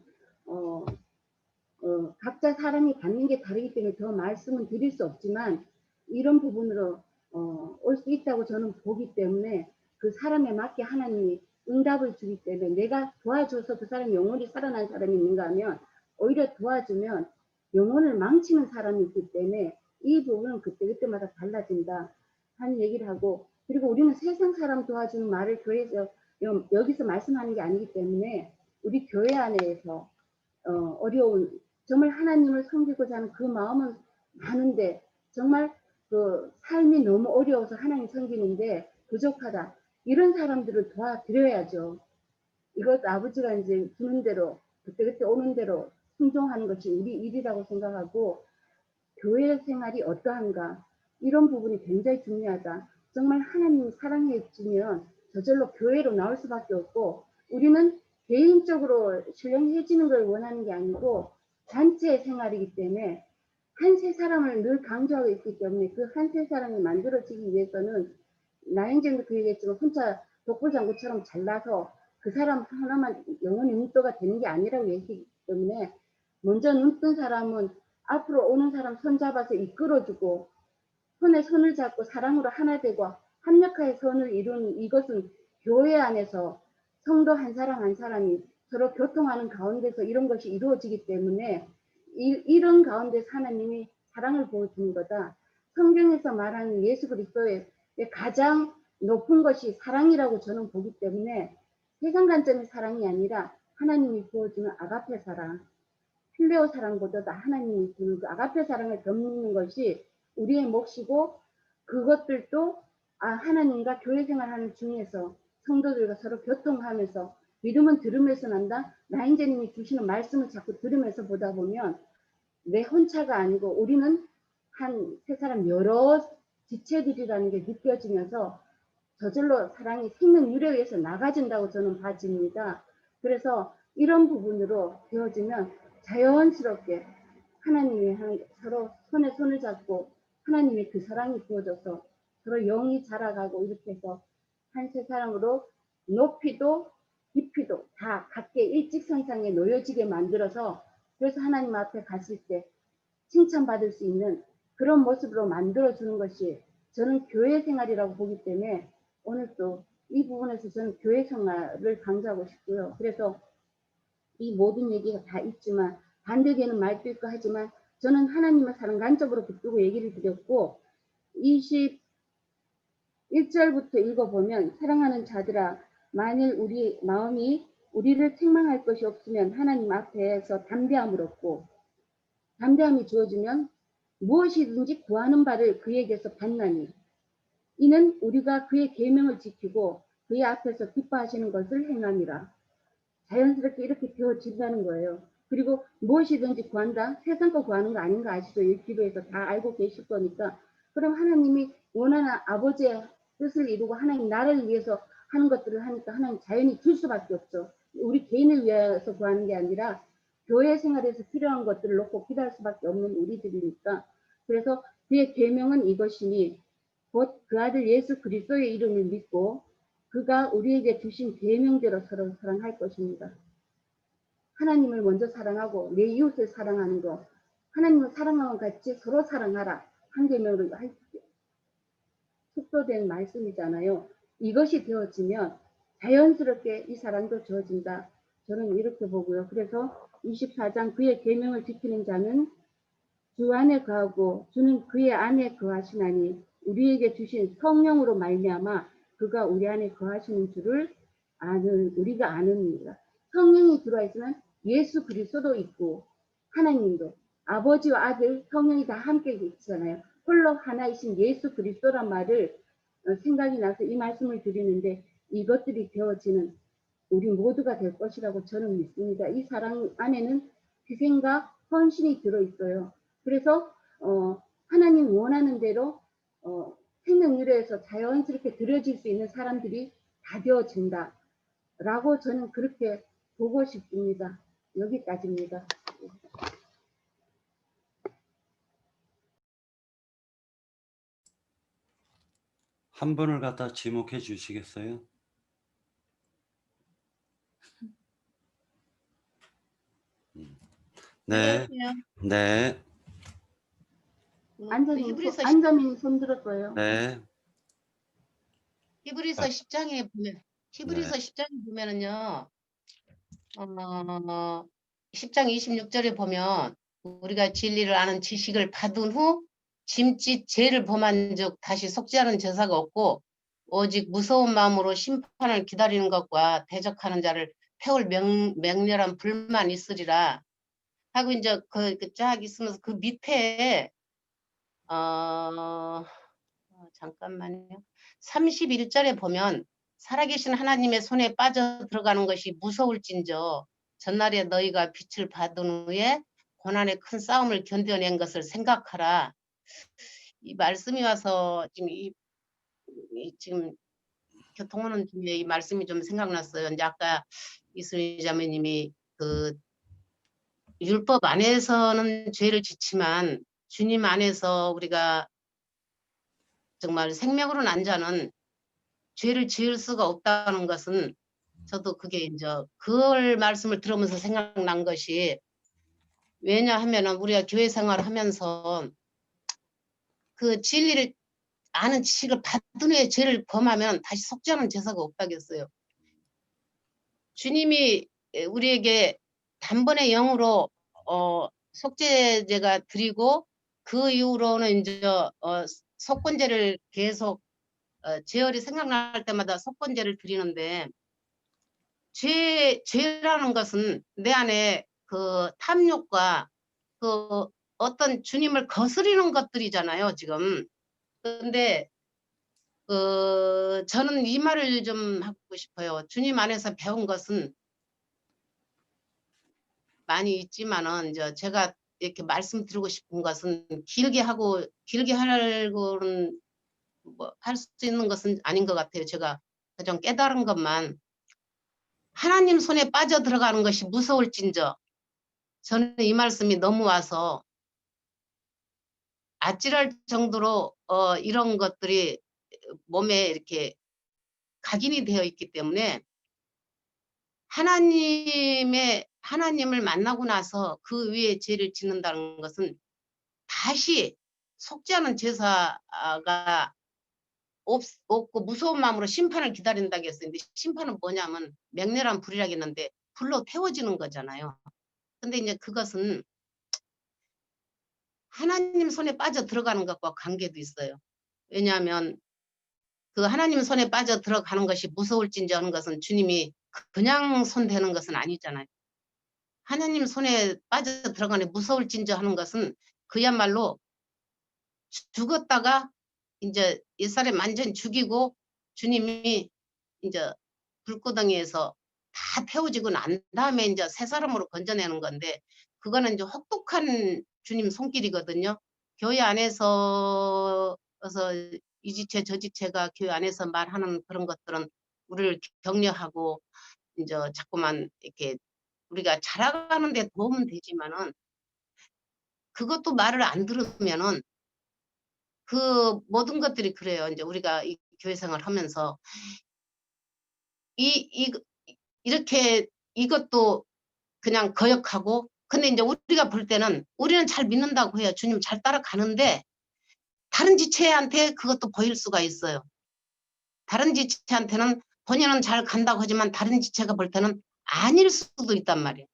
각자 사람이 받는 게 다르기 때문에 더 말씀은 드릴 수 없지만 이런 부분으로 올 수 있다고 저는 보기 때문에 그 사람에 맞게 하나님이 응답을 주기 때문에 내가 도와줘서 그 사람 영혼이 살아난 사람이 있는가 하면 오히려 도와주면 영혼을 망치는 사람이 있기 때문에 이 부분은 그때마다 달라진다 하는 얘기를 하고 그리고 우리는 세상 사람 도와주는 말을 교회에서 여기서 말씀하는 게 아니기 때문에 우리 교회 안에서 어려운 정말 하나님을 섬기고자 하는 그 마음은 많은데 정말 그 삶이 너무 어려워서 하나님 섬기는데 부족하다. 이런 사람들을 도와드려야죠. 이것 아버지가 이제 주는 대로 그때 오는 대로 순종하는 것이 우리 일이라고 생각하고 교회 생활이 어떠한가 이런 부분이 굉장히 중요하다. 정말 하나님이 사랑해 주면 저절로 교회로 나올 수밖에 없고 우리는 개인적으로 신령해지는 걸 원하는 게 아니고 단체 생활이기 때문에 한 세 사람을 늘 강조하고 있기 때문에 그 한 세 사람이 만들어지기 위해서는 나행전도 그 얘기했지만 혼자 독불장구처럼 잘나서 그 사람 하나만 영원히 눈떠가 되는 게 아니라고 얘기했기 때문에 먼저 눈뜬 사람은 앞으로 오는 사람 손잡아서 이끌어주고 손에 손을 잡고 사랑으로 하나 되고 합력하여 선을 이루는 이것은 교회 안에서 성도 한 사람 한 사람이 서로 교통하는 가운데서 이런 것이 이루어지기 때문에 이런 가운데서 하나님이 사랑을 보여주는 거다. 성경에서 말하는 예수 그리스도의 가장 높은 것이 사랑이라고 저는 보기 때문에 세상 관점의 사랑이 아니라 하나님이 보여주는 아가페 사랑, 필레오 사랑보다 하나님이 주는 그 아가페 사랑을 덧입는 것이 우리의 몫이고 그것들도 하나님과 교회 생활하는 중에서 성도들과 서로 교통하면서 믿음은 들으면서 난다. 나인제님이 주시는 말씀을 자꾸 들으면서 보다 보면 내 혼자가 아니고 우리는 한 세 사람 여러 지체들이라는 게 느껴지면서 저절로 사랑이 생명 유래에 의해서 나가진다고 저는 봐집니다. 그래서 이런 부분으로 되어지면 자연스럽게 하나님이 서로 손에 손을 잡고 하나님의 그 사랑이 부어져서 서로 영이 자라가고 이렇게 해서 한 세 사람으로 높이도 깊이도 다 각계 일직선상에 놓여지게 만들어서 그래서 하나님 앞에 갔을 때 칭찬받을 수 있는 그런 모습으로 만들어주는 것이 저는 교회 생활이라고 보기 때문에 오늘 또 이 부분에서 저는 교회 생활을 강조하고 싶고요. 그래서 이 모든 얘기가 다 있지만 반대되는 말도 있고 하지만 저는 하나님의 사랑 간접으로 붙들고 얘기를 드렸고 21절부터 읽어보면 사랑하는 자들아 만일 우리 마음이 우리를 책망할 것이 없으면 하나님 앞에서 담대함을 얻고 담대함이 주어지면 무엇이든지 구하는 바를 그에게서 받나니 이는 우리가 그의 계명을 지키고 그의 앞에서 기뻐하시는 것을 행함이라. 자연스럽게 이렇게 되어진다는 거예요. 그리고 무엇이든지 구한다? 세상 거 구하는 거 아닌가 아시죠? 이 기도에서 다 알고 계실 거니까. 그럼 하나님이 원하는 아버지의 뜻을 이루고 하나님 나라를 위해서 하는 것들을 하니까 하나님 자연히 줄 수밖에 없죠. 우리 개인을 위해서 구하는 게 아니라 교회 생활에서 필요한 것들을 놓고 기도할 수밖에 없는 우리들이니까. 그래서 그의 계명은 이것이니 곧 그 아들 예수 그리스도의 이름을 믿고 그가 우리에게 주신 계명대로 서로 사랑할 것입니다. 하나님을 먼저 사랑하고 내 이웃을 사랑하는 것, 하나님을 사랑하면 같이 서로 사랑하라. 한 계명으로 속도된 말씀이잖아요. 이것이 되어지면 자연스럽게 이 사랑도 주어진다. 저는 이렇게 보고요. 그래서 24장 그의 계명을 지키는 자는 주 안에 거하고 주는 그의 안에 거하시나니 우리에게 주신 성령으로 말미암아 그가 우리 안에 거하시는 줄을 우리가 아느니라. 성령이 들어와 있으면 예수 그리스도도 있고 하나님도 아버지와 아들 성령이 다 함께 있잖아요. 홀로 하나이신 예수 그리스도란 말을 생각이 나서 이 말씀을 드리는데 이것들이 되어지는 우리 모두가 될 것이라고 저는 믿습니다. 이 사랑 안에는 희생과 헌신이 들어있어요. 그래서 하나님 원하는 대로 생명 유래에서 자연스럽게 드려질 수 있는 사람들이 다 되어진다 라고 저는 그렇게 보고 싶습니다. 여기까지입니다. 한 분을 갖다 지목해 주시겠어요? 네, 네, 안자민 손 들었어요. 네, 히브리서 10장에 보면 히브리서 10장에 보면은요. 10장 26절에 보면 우리가 진리를 아는 지식을 받은 후 짐짓 죄를 범한 즉 다시 속죄하는 제사가 없고 오직 무서운 마음으로 심판을 기다리는 것과 대적하는 자를 태울 맹렬한 불만 있으리라 하고 이제 쫙 있으면서 그 밑에 잠깐만요. 31절에 보면 살아계신 하나님의 손에 빠져 들어가는 것이 무서울진저 전날에 너희가 빛을 받은 후에 고난의 큰 싸움을 견뎌낸 것을 생각하라. 이 말씀이 와서 지금 교통하는 중에 이 말씀이 좀 생각났어요. 이제 아까 이수미 자매님이 그 율법 안에서는 죄를 짓지만 주님 안에서 우리가 정말 생명으로 난 자는 죄를 지을 수가 없다는 것은 저도 그게 이제 그걸 말씀을 들으면서 생각난 것이, 왜냐하면은 우리가 교회 생활을 하면서 그 진리를 아는 지식을 받은 후에 죄를 범하면 다시 속죄하는 제사가 없다겠어요. 주님이 우리에게 단번에 영으로 속죄제가 드리고 그 이후로는 이제 속건제를 계속 제열이 생각날 때마다 속건제를 드리는데, 죄라는 것은 내 안에 그 탐욕과 그 어떤 주님을 거스리는 것들이잖아요, 지금. 근데 저는 이 말을 좀 하고 싶어요. 주님 안에서 배운 것은 많이 있지만은 이제 제가 이렇게 말씀드리고 싶은 것은 길게 하려고는 뭐 할 수 있는 것은 아닌 것 같아요. 제가 가장 깨달은 것만, 하나님 손에 빠져 들어가는 것이 무서울진저, 저는 이 말씀이 너무 와서 아찔할 정도로 이런 것들이 몸에 이렇게 각인이 되어 있기 때문에 하나님을 만나고 나서 그 위에 죄를 짓는다는 것은 다시 속죄하는 제사가 없고 무서운 마음으로 심판을 기다린다고 했어요. 근데 심판은 뭐냐면 맹렬한 불이라고 했는데 불로 태워지는 거잖아요. 근데 이제 그것은 하나님 손에 빠져 들어가는 것과 관계도 있어요. 왜냐하면 그 하나님 손에 빠져 들어가는 것이 무서울진지 하는 것은 주님이 그냥 손 대는 것은 아니잖아요. 하나님 손에 빠져 들어가는 무서울진저 하는 것은 그야말로 죽었다가 이제 옛사람 완전히 죽이고 주님이 이제 불구덩이에서 다 태워지고 난 다음에 이제 새 사람으로 건져내는 건데, 그거는 이제 혹독한 주님 손길이거든요. 교회 안에서 이 지체 저 지체가 교회 안에서 말하는 그런 것들은 우리를 격려하고 이제 자꾸만 이렇게 우리가 자라가는 데 도움은 되지만은, 그것도 말을 안 들으면은 그 모든 것들이 그래요. 이제 우리가 이 교회 생활을 하면서 이 이렇게 이것도 그냥 거역하고, 근데 이제 우리가 볼 때는 우리는 잘 믿는다고 해요. 주님 잘 따라가는데 다른 지체한테 그것도 보일 수가 있어요. 다른 지체한테는 본인은 잘 간다고 하지만 다른 지체가 볼 때는 아닐 수도 있단 말이에요.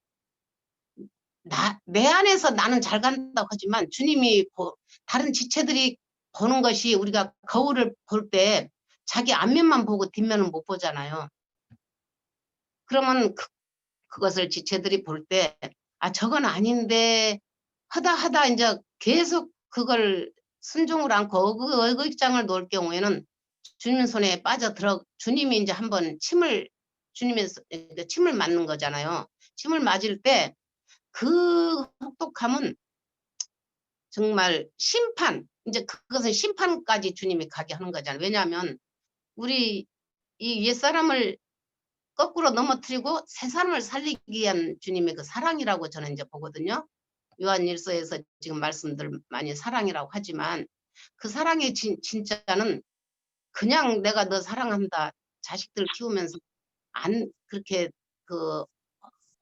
내 안에서 나는 잘 간다고 하지만 주님이 다른 지체들이 보는 것이, 우리가 거울을 볼 때 자기 앞면만 보고 뒷면은 못 보잖아요. 그러면 그것을 지체들이 볼 때 저건 아닌데 하다 이제 계속 그걸 순종을 않고 어깃장을 놓을 경우에는 주님 손에 주님이 이제 한번 주님의 침을 맞는 거잖아요. 침을 맞을 때 그 혹독함은 정말 이제 그것은 심판까지 주님이 가게 하는 거잖아요. 왜냐하면 우리 이 옛사람을 거꾸로 넘어뜨리고 새 사람을 살리기 위한 주님의 그 사랑이라고 저는 이제 보거든요. 요한일서에서 지금 말씀들 많이 사랑이라고 하지만 그 사랑의 진짜는 그냥 내가 너 사랑한다, 자식들 키우면서 그렇게 그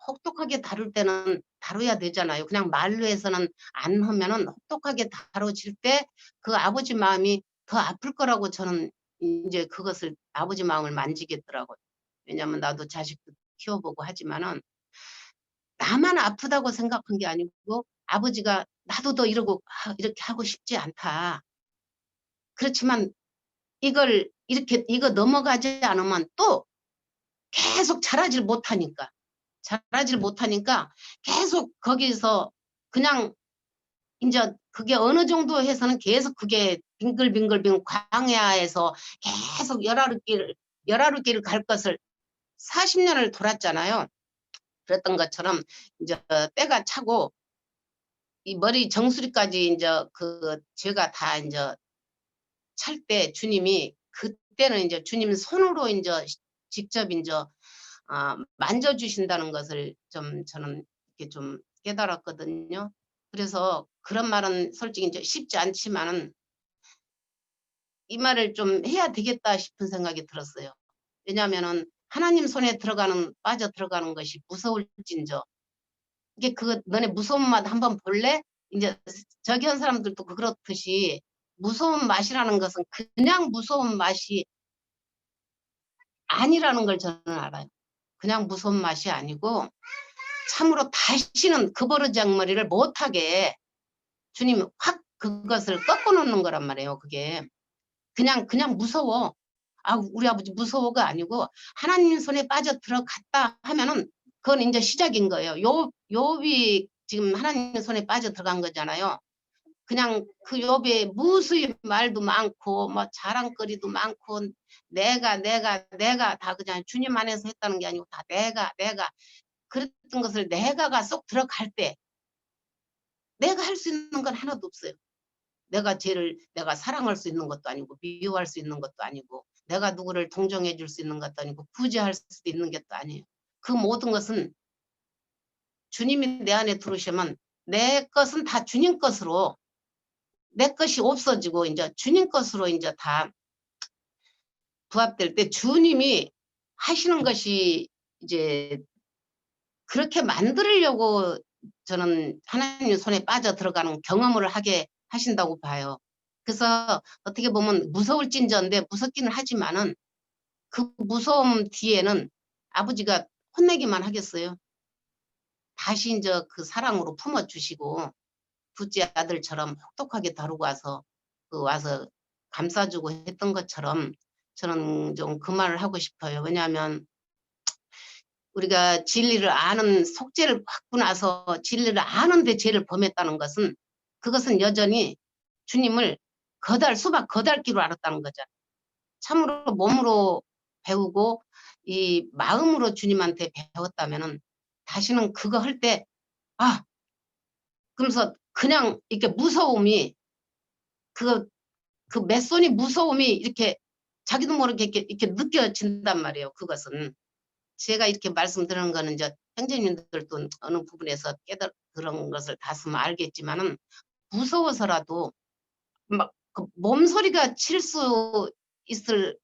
혹독하게 다룰 때는 다뤄야 되잖아요. 그냥 말로 해서는 안 하면은 혹독하게 다뤄질 때 그 아버지 마음이 더 아플 거라고 저는 이제 그것을 아버지 마음을 만지겠더라고요. 왜냐면 나도 자식도 키워보고 하지만은 나만 아프다고 생각한 게 아니고 아버지가 나도 더 이렇게 하고 싶지 않다. 그렇지만 이거 넘어가지 않으면 또 계속 자라질 못하니까 계속 거기서 그냥 이제 그게 어느 정도 해서는 계속 그게 빙글빙글 광야에서 계속 열하루길을 갈 것을 40년을 돌았잖아요. 그랬던 것처럼 이제 때가 차고 이 머리 정수리까지 이제 그 죄가 다 이제 찰 때 주님이 그때 그때는 이제 주님 손으로 이제 직접 이제 만져주신다는 것을 좀 저는 이렇게 좀 깨달았거든요. 그래서 그런 말은 솔직히 이제 쉽지 않지만은 이 말을 좀 해야 되겠다 싶은 생각이 들었어요. 왜냐하면은 하나님 손에 빠져 들어가는 것이 무서울진저. 이게 너네 무서운 맛 한번 볼래? 이제 저기 한 사람들도 그렇듯이 무서운 맛이라는 것은 그냥 무서운 맛이 아니라는 걸 저는 알아요. 그냥 무서운 맛이 아니고 참으로 다시는 그 버르장머리를 못하게 주님 확 그것을 꺾어놓는 거란 말이에요. 그게 그냥 무서워. 우리 아버지 무서워가 아니고 하나님 손에 빠져 들어갔다 하면은 그건 이제 시작인 거예요. 욥이 지금 하나님 손에 빠져 들어간 거잖아요. 그냥 그 욥의 무수히 말도 많고 뭐 자랑거리도 많고 내가 다 그냥 주님 안에서 했다는 게 아니고 다 내가 그랬던 것을 내가가 쏙 들어갈 때 내가 할 수 있는 건 하나도 없어요. 내가 사랑할 수 있는 것도 아니고 미워할 수 있는 것도 아니고 내가 누구를 동정해 줄 수 있는 것도 아니고 구제할 수도 있는 것도 아니에요. 그 모든 것은 주님이 내 안에 들어오시면 내 것은 다 주님 것으로 내 것이 없어지고 이제 주님 것으로 이제 다 부합될 때 주님이 하시는 것이 이제 그렇게 만들려고 저는 하나님 손에 빠져 들어가는 경험을 하게 하신다고 봐요. 그래서 어떻게 보면 무서울진저인데 무섭기는 하지만은 그 무서움 뒤에는 아버지가 혼내기만 하겠어요. 다시 이제 그 사랑으로 품어주시고 둘째 아들처럼 혹독하게 다루고 와서 감싸주고 했던 것처럼 저는 좀 그 말을 하고 싶어요. 왜냐하면 우리가 진리를 아는 속죄를 받고 나서 진리를 아는데 죄를 범했다는 것은 그것은 여전히 주님을 수박 거달기로 알았다는 거잖아요. 참으로 몸으로 배우고 이 마음으로 주님한테 배웠다면은 다시는 그거 할 때 그러면서 그냥 이렇게 무서움이 그 맷손이 무서움이 이렇게 자기도 모르게 이렇게 느껴진단 말이에요. 그것은 제가 이렇게 말씀드리는 거는 이제 형제님들도 어느 부분에서 그런 것을 다스면 알겠지만은 무서워서라도 막 그 몸소리가 칠 수 있을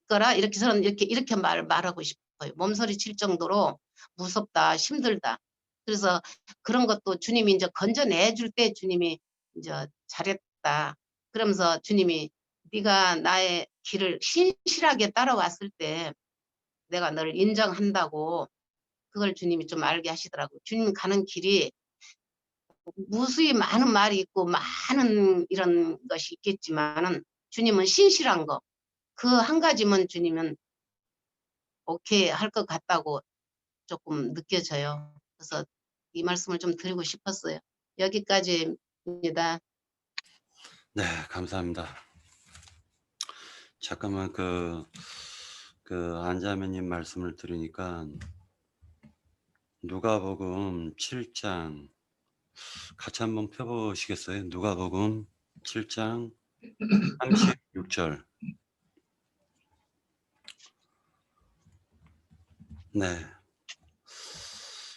거라 이렇게 저는 이렇게 말하고 싶어요. 몸소리 칠 정도로 무섭다, 힘들다. 그래서 그런 것도 주님이 이제 건져내 줄 때 주님이 이제 잘했다. 그러면서 주님이 네가 나의 길을 신실하게 따라왔을 때 내가 너를 인정한다고 그걸 주님이 좀 알게 하시더라고요. 주님 가는 길이 무수히 많은 말이 있고 많은 이런 것이 있겠지만은 주님은 신실한 거. 그 한 가지면 주님은 오케이 할 것 같다고 조금 느껴져요. 그래서 이 말씀을 좀 드리고 싶었어요. 여기까지입니다. 네, 감사합니다. 잠깐만 그 안자매님 말씀을 들으니까 누가복음 7장 같이 한번 펴보시겠어요? 누가복음 7장 36절. 네.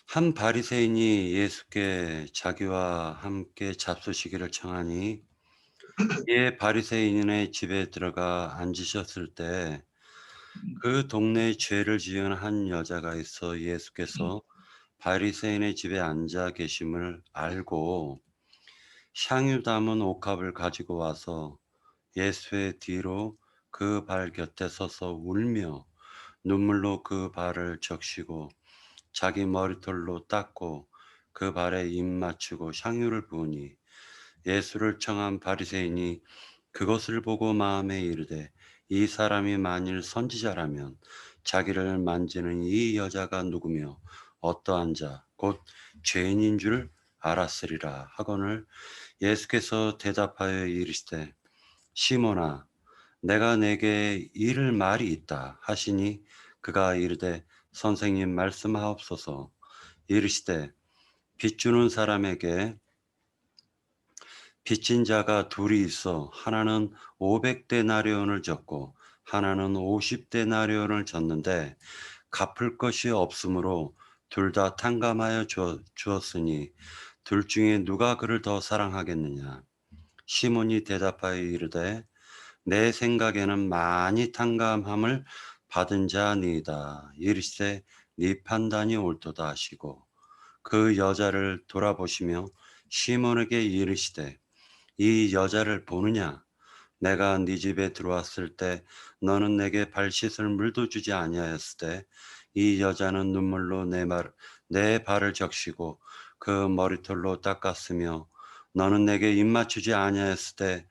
한 바리새인이 예수께 자기와 함께 잡수시기를 청하니 이에 바리새인의 집에 들어가 앉으셨을 때 그 동네에 죄를 지은 한 여자가 있어 예수께서 바리새인의 집에 앉아 계심을 알고 향유 담은 옥합을 가지고 와서 예수의 뒤로 그 발 곁에 서서 울며 눈물로 그 발을 적시고 자기 머리털로 닦고 그 발에 입 맞추고 향유를 부으니 예수를 청한 바리새인이 그것을 보고 마음에 이르되 이 사람이 만일 선지자라면 자기를 만지는 이 여자가 누구며 어떠한 자 곧 죄인인 줄 알았으리라 하거늘 예수께서 대답하여 이르시되 시몬아 내가 내게 이를 말이 있다 하시니 그가 이르되 선생님 말씀하옵소서. 이르시되 빚주는 사람에게 빚진 자가 둘이 있어 하나는 500데나리온을 졌고 하나는 50데나리온을 졌는데 갚을 것이 없으므로 둘 다 탕감하여 주었으니 둘 중에 누가 그를 더 사랑하겠느냐. 시몬이 대답하여 이르되 내 생각에는 많이 탕감함을 받은 자니이다. 이르시되 네 판단이 옳도다 하시고 그 여자를 돌아보시며 시몬에게 이르시되 이 여자를 보느냐. 내가 네 집에 들어왔을 때 너는 내게 발 씻을 물도 주지 아니하였을 때 이 여자는 눈물로 내 발을 적시고 그 머리털로 닦았으며 너는 내게 입 맞추지 아니하였을 때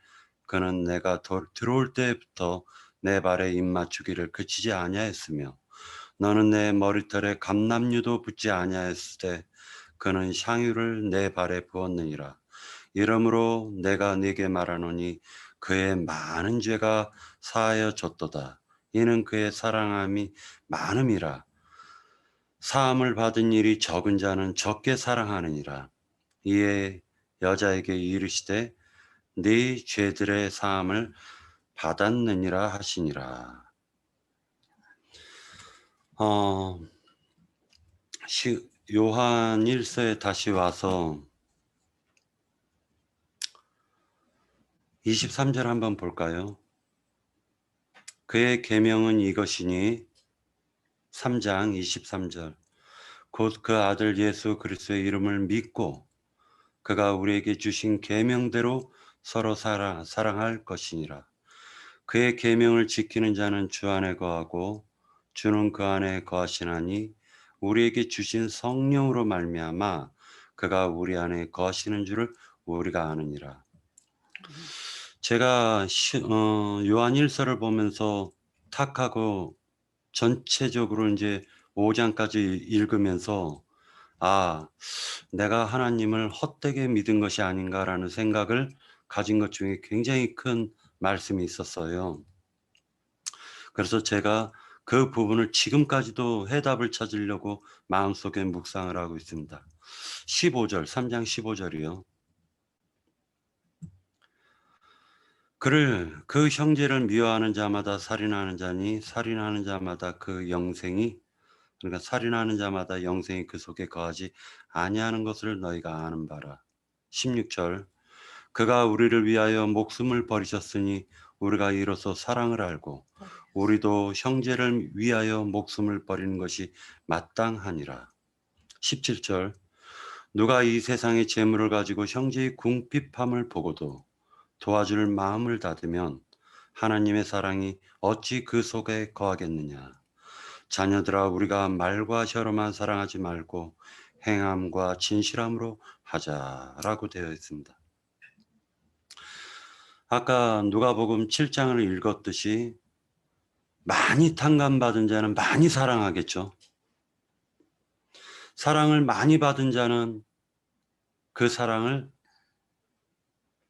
그는 내가 들어올 때부터 내 발에 입 맞추기를 그치지 아니하였으며 너는 내 머리털에 감람유도 붓지 아니하였을 때 그는 향유를 내 발에 부었느니라. 이러므로 내가 네게 말하노니 그의 많은 죄가 사하여졌도다. 이는 그의 사랑함이 많음이라. 사함을 받은 일이 적은 자는 적게 사랑하느니라. 이에 여자에게 이르시되 네 죄들의 사함을 받았느니라 하시니라. 요한 1서에 다시 와서 23절 한번 볼까요? 그의 계명은 이것이니 3장 23절 곧 그 아들 예수 그리스도의 이름을 믿고 그가 우리에게 주신 계명대로 서로 사랑할 것이니라. 그의 계명을 지키는 자는 주 안에 거하고 주는 그 안에 거하시나니 우리에게 주신 성령으로 말미암아 그가 우리 안에 거하시는 줄을 우리가 아느니라. 제가 요한 1서를 보면서 탁하고 전체적으로 이제 5장까지 읽으면서 내가 하나님을 헛되게 믿은 것이 아닌가라는 생각을 가진 것 중에 굉장히 큰 말씀이 있었어요. 그래서 제가 그 부분을 지금까지도 해답을 찾으려고 마음속에 묵상을 하고 있습니다. 15절, 3장 15절이요. 그를 그 형제를 미워하는 자마다 살인하는 자니 살인하는 자마다 그 영생이 그러니까 살인하는 자마다 영생이 그 속에 거하지 아니하는 것을 너희가 아는 바라. 16절 그가 우리를 위하여 목숨을 버리셨으니 우리가 이로써 사랑을 알고 우리도 형제를 위하여 목숨을 버리는 것이 마땅하니라. 17절 누가 이 세상의 재물을 가지고 형제의 궁핍함을 보고도 도와줄 마음을 닫으면 하나님의 사랑이 어찌 그 속에 거하겠느냐. 자녀들아 우리가 말과 혀로만 사랑하지 말고 행함과 진실함으로 하자라고 되어 있습니다. 아까 누가복음 7장을 읽었듯이 많이 탕감받은 자는 많이 사랑하겠죠. 사랑을 많이 받은 자는 그 사랑을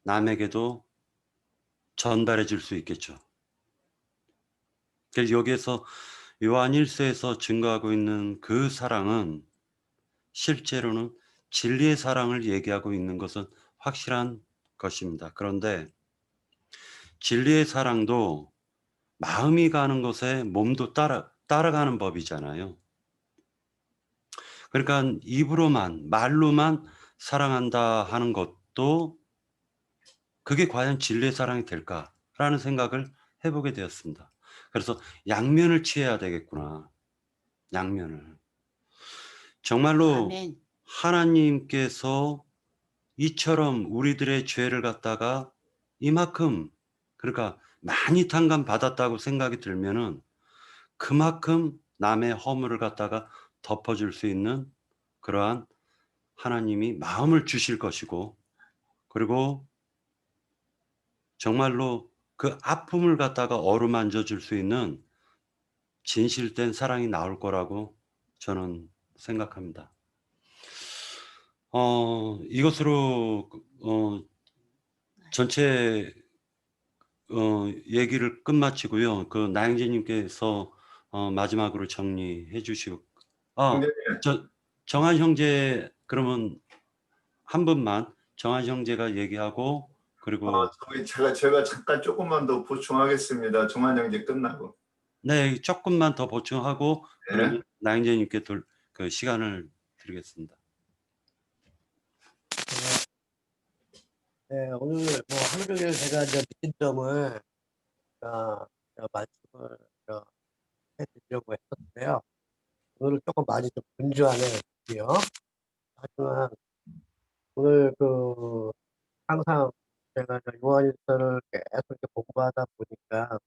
남에게도 전달해 줄 수 있겠죠. 그래서 여기에서 요한 1서에서 증거하고 있는 그 사랑은 실제로는 진리의 사랑을 얘기하고 있는 것은 확실한 것입니다. 그런데 진리의 사랑도 마음이 가는 곳에 몸도 따라가는 법이잖아요. 그러니까 입으로만 말로만 사랑한다 하는 것도 그게 과연 진리의 사랑이 될까라는 생각을 해보게 되었습니다. 그래서 양면을 취해야 되겠구나. 양면을. 정말로 아멘. 하나님께서 이처럼 우리들의 죄를 갖다가 이만큼 그러니까 많이 탕감 받았다고 생각이 들면은 그만큼 남의 허물을 갖다가 덮어줄 수 있는 그러한 하나님이 마음을 주실 것이고 그리고 정말로 그 아픔을 갖다가 어루만져 줄 수 있는 진실된 사랑이 나올 거라고 저는 생각합니다. 이것으로 전체 얘기를 끝마치고요. 그 나영재님께서 마지막으로 정리해 주시고 정한 형제 그러면 한 분만 정한 형제가 얘기하고 그리고 저기 제가 잠깐 조금만 더 보충하겠습니다. 종안영제 끝나고. 네, 조금만 더 보충하고 네. 그러면 나영재님께 그 시간을 드리겠습니다. 네, 오늘 뭐 하루 종일 제가 이제 느낀 점을 말씀을 해드리려고 했었는데요. 오늘 조금 많이 좀 분주하네요. 하지만 오늘 항상 제가 요한일서를 계속 이렇게 공부하다 보니까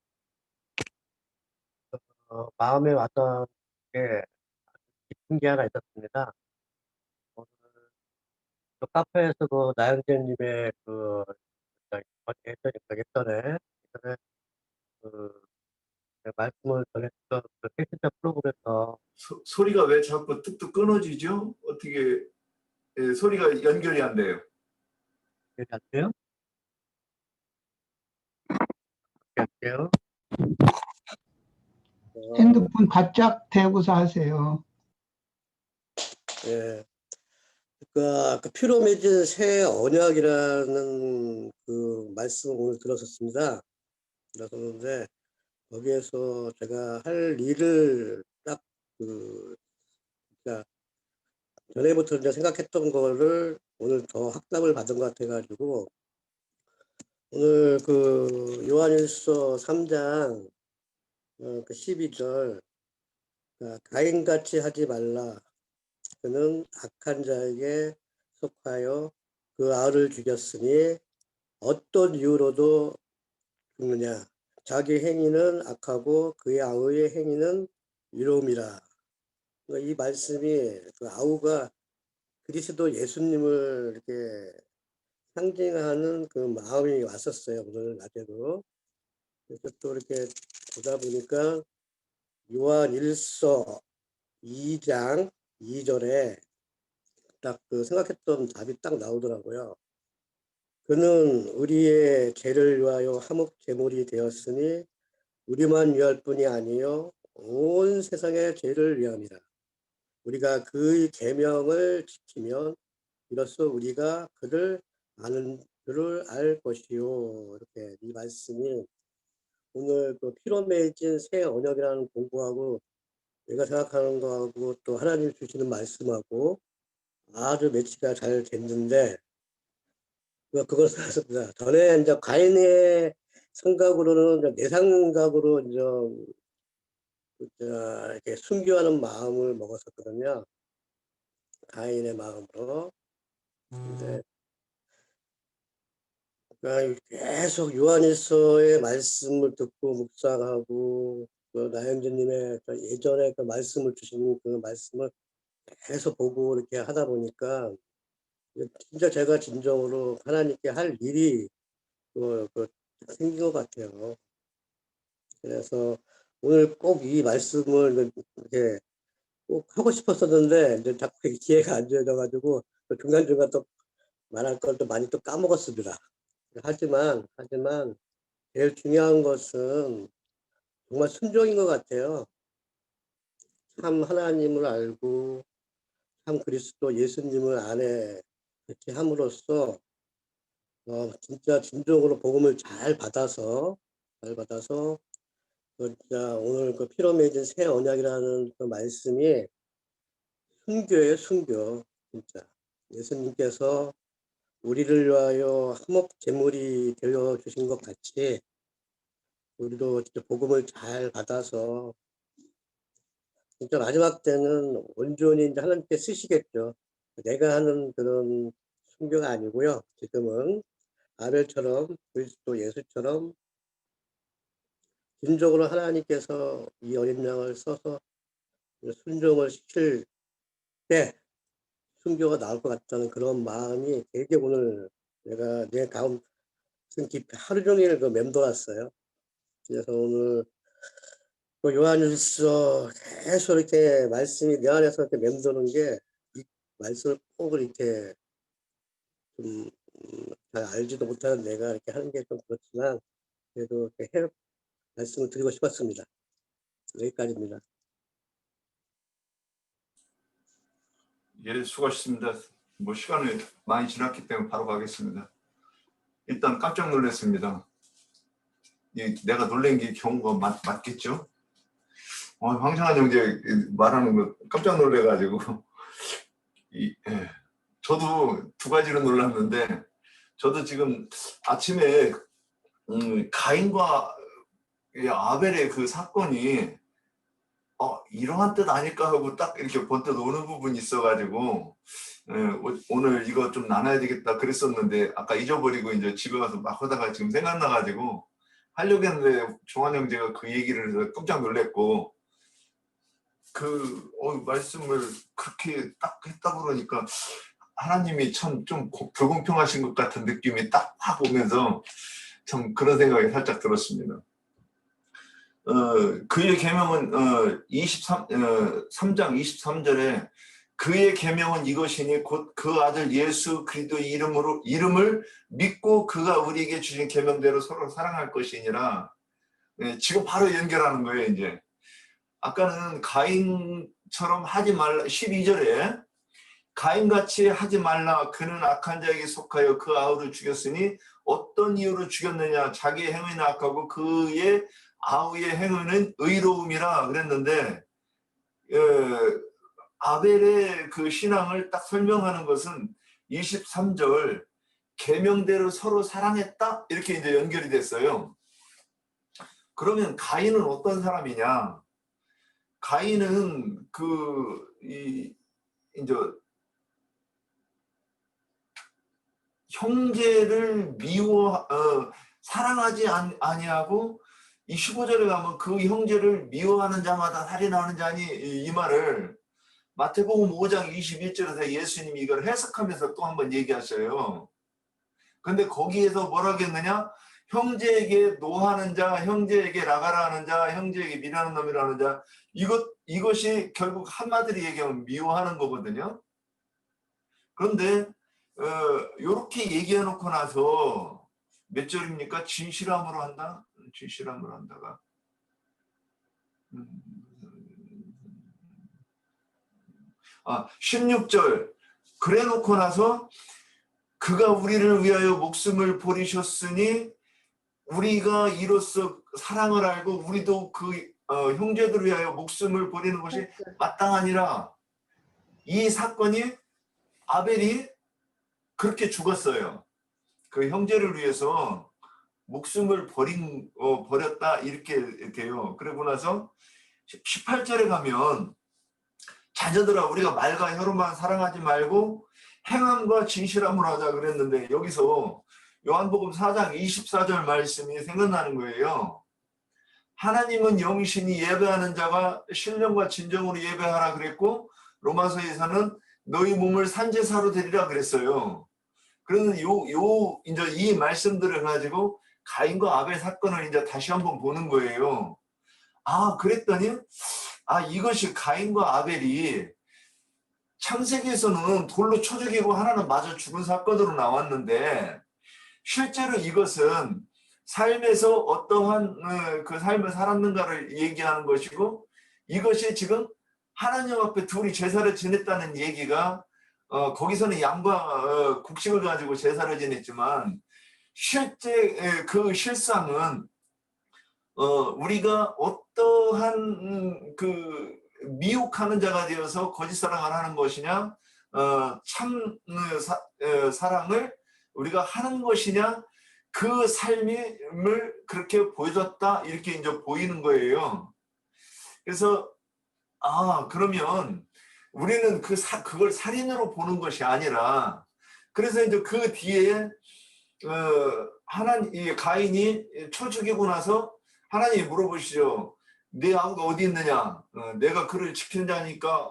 마음에 왔던 게 아주 깊은 게 하나 있었습니다. 오늘 카페에서 나영재님의 예전에 말씀을 전했던 텍스트 프로그램에서 소리가 왜 자꾸 뚝뚝 끊어지죠? 어떻게 소리가 연결이 안 돼요? 기억이 안 돼요? 할게요. 핸드폰 바짝 대고서 하세요. 예. 그 피로 맺은 새 언약이라는 그 말씀을 오늘 들었었습니다. 들었었는데 거기에서 제가 할 일을 딱 그러니까 전에부터 이제 생각했던 거를 오늘 더 확답을 받은 것 같아가지고 오늘 요한일서 3장 12절 가인같이 하지 말라. 그는 악한 자에게 속하여 그 아우를 죽였으니 어떤 이유로도 죽느냐. 자기 행위는 악하고 그의 아우의 행위는 의로움이라. 그러니까 이 말씀이 아우가 그리스도 예수님을 이렇게 상징하는 그 마음이 왔었어요. 오늘 낮에도. 그래서 또 이렇게 보다 보니까 요한 1서 2장 2절에 딱 생각했던 답이 딱 나오더라고요. 그는 우리의 죄를 위하여 화목 제물이 되었으니 우리만 위할 뿐이 아니요 온 세상의 죄를 위함이라. 우리가 그의 계명을 지키면 이로써 우리가 그를 아는 줄을 알 것이요. 이렇게 이 말씀이 오늘 피로 맺은 새 언약이라는 공부하고 내가 생각하는 거하고 또 하나님 주시는 말씀하고 아주 매치가 잘 됐는데 그걸 썼습니다. 전에 이제 가인의 생각으로는 내 생각으로 이렇게 순교하는 마음을 먹었었거든요. 가인의 마음으로. 근데 그러니까 계속 요한일서의 말씀을 듣고 묵상하고 나영재님의 예전에 그 말씀을 주신 그 말씀을 계속 보고 이렇게 하다 보니까 진짜 제가 진정으로 하나님께 할 일이 생긴 것 같아요. 그래서 오늘 꼭 이 말씀을 이렇게 꼭 하고 싶었었는데 이제 자꾸 기회가 안 주어져가지고 중간중간 또 말할 걸 또 많이 또 까먹었습니다. 하지만 제일 중요한 것은 정말 순종인 것 같아요. 참 하나님을 알고 참 그리스도 예수님을 안에 이렇게 함으로써 진짜 진정으로 복음을 잘 받아서 진짜 오늘 피로 맺은 새 언약이라는 그 말씀이 순교예요, 순교. 진짜 예수님께서 우리를 위하여 화목 제물이 되어 주신 것 같이 우리도 진짜 복음을 잘 받아서 진짜 마지막 때는 온전히 이제 하나님께 쓰시겠죠. 내가 하는 그런 순교가 아니고요. 지금은 아벨처럼 그리스도 예수처럼 진정으로 하나님께서 이 어린 양을 써서 순종을 시킬 때 순교가 나올 것 같다는 그런 마음이 되게 오늘 내가 내 가슴 깊이 하루 종일 맴돌았어요. 그래서 오늘 요한일서 계속 이렇게 말씀이 내 안에서 이렇게 맴도는 게 이 말씀을 꼭 이렇게 좀 잘 알지도 못하는 내가 이렇게 하는 게 좀 그렇지만 그래도 이렇게 말씀을 드리고 싶었습니다. 여기까지입니다. 예, 수고하셨습니다. 뭐 시간이 많이 지났기 때문에 바로 가겠습니다. 일단 깜짝 놀랐습니다. 내가 놀란 게 경우가 맞겠죠? 황정한 형제 말하는 거 깜짝 놀래가지고 저도 두 가지로 놀랐는데, 저도 지금 아침에 가인과 아벨의 그 사건이 이러한 뜻 아닐까 하고 딱 이렇게 번뜩 오는 부분이 있어가지고 오늘 이거 좀 나눠야 되겠다 그랬었는데, 아까 잊어버리고 이제 집에 가서 막 하다가 지금 생각나가지고 하려고 했는데 종환 형제가 그 얘기를 해서 깜짝 놀랐고, 말씀을 그렇게 딱 했다 그러니까 하나님이 참 좀 불공평하신 것 같은 느낌이 딱 확 오면서 참 그런 생각이 살짝 들었습니다. 그의 계명은 3장 23절에 그의 계명은 이것이니 곧 그 아들 예수 그리스도의 이름을 믿고 그가 우리에게 주신 계명대로 서로 사랑할 것이니라. 지금 바로 연결하는 거예요. 이제 아까는 가인처럼 하지 말라, 12절에 가인같이 하지 말라, 그는 악한 자에게 속하여 그 아우를 죽였으니 어떤 이유로 죽였느냐, 자기의 행위는 악하고 그의 아우의 행위는 의로움이라 그랬는데, 아벨의 그 신앙을 딱 설명하는 것은 23절 계명대로 서로 사랑했다 이렇게 이제 연결이 됐어요. 그러면 가인은 어떤 사람이냐? 가인은 이제 형제를 사랑하지 아니하고, 이 15절에 가면 그 형제를 미워하는 자마다 살인하는 자니, 이 말을 마태복음 5장 21절에서 예수님이 이걸 해석하면서 또 한번 얘기하셔요. 근데 거기에서 뭐라겠느냐? 형제에게 노하는 자, 형제에게 나가라 하는 자, 형제에게 미라는 놈이라는 자, 이것이 결국 한마디로 얘기하면 미워하는 거거든요. 그런데 이렇게 얘기해 놓고 나서 몇 절입니까? 진실함으로 한다? 진실함으로 한다가 16절 그래 놓고 나서 그가 우리를 위하여 목숨을 버리셨으니 우리가 이로써 사랑을 알고 우리도 그 형제들을 위하여 목숨을 버리는 것이 마땅하니라. 이 사건이 아벨이 그렇게 죽었어요. 그 형제를 위해서 목숨을 버렸다 이렇게 돼요. 그러고 나서 18절에 가면 자녀들아 우리가 말과 혀로만 사랑하지 말고 행함과 진실함으로 하자 그랬는데, 여기서 요한복음 4장 24절 말씀이 생각나는 거예요. 하나님은 영이시니 예배하는 자가 신령과 진정으로 예배하라 그랬고, 로마서에서는 너희 몸을 산제사로 드리라 그랬어요. 그러면 이제 이 말씀들을 가지고 가인과 아벨 사건을 이제 다시 한번 보는 거예요. 그랬더니 이것이 가인과 아벨이 창세기에서는 돌로 쳐 죽이고 하나는 맞아 죽은 사건으로 나왔는데, 실제로 이것은 삶에서 어떠한 그 삶을 살았는가를 얘기하는 것이고, 이것이 지금 하나님 앞에 둘이 제사를 지냈다는 얘기가, 거기서는 양과 곡식을 가지고 제사를 지냈지만, 실제 그 실상은 우리가 어떠한 미혹하는 자가 되어서 거짓 사랑을 하는 것이냐, 참 사랑을 우리가 하는 것이냐, 그 삶을 그렇게 보여줬다 이렇게 이제 보이는 거예요. 그래서 그러면 우리는 그걸 살인으로 보는 것이 아니라, 그래서 이제 그 뒤에 이 가인이 쳐 죽이고 나서 하나님이 물어보시죠. 네 아우가 어디 있느냐? 내가 그를 지키는 자니까.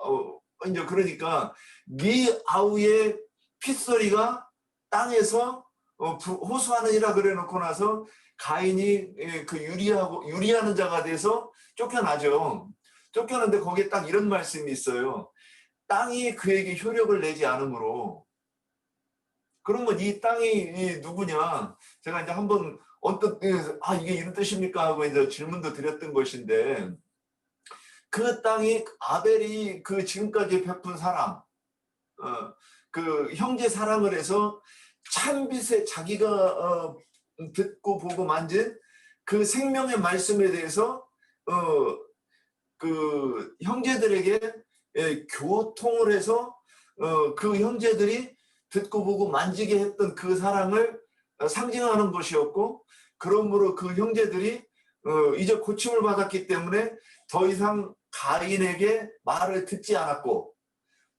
이제 그러니까 네 아우의 핏소리가 땅에서 호소하느니라 그래놓고 나서 가인이 유리하는 자가 돼서 쫓겨나죠. 쫓겨났는데 거기에 딱 이런 말씀이 있어요. 땅이 그에게 효력을 내지 않으므로. 그러면 이 땅이 누구냐? 제가 이제 한번 언뜻 이게 이런 뜻입니까 하고 이제 질문도 드렸던 것인데, 그 땅이 아벨이 그 지금까지 베푼 사랑, 그 형제 사랑을 해서 찬빛에 자기가 듣고 보고 만진 그 생명의 말씀에 대해서 그 형제들에게 교통을 해서 그 형제들이 듣고 보고 만지게 했던 그 사랑을 상징하는 것이었고, 그러므로 그 형제들이 이제 고침을 받았기 때문에 더 이상 가인에게 말을 듣지 않았고,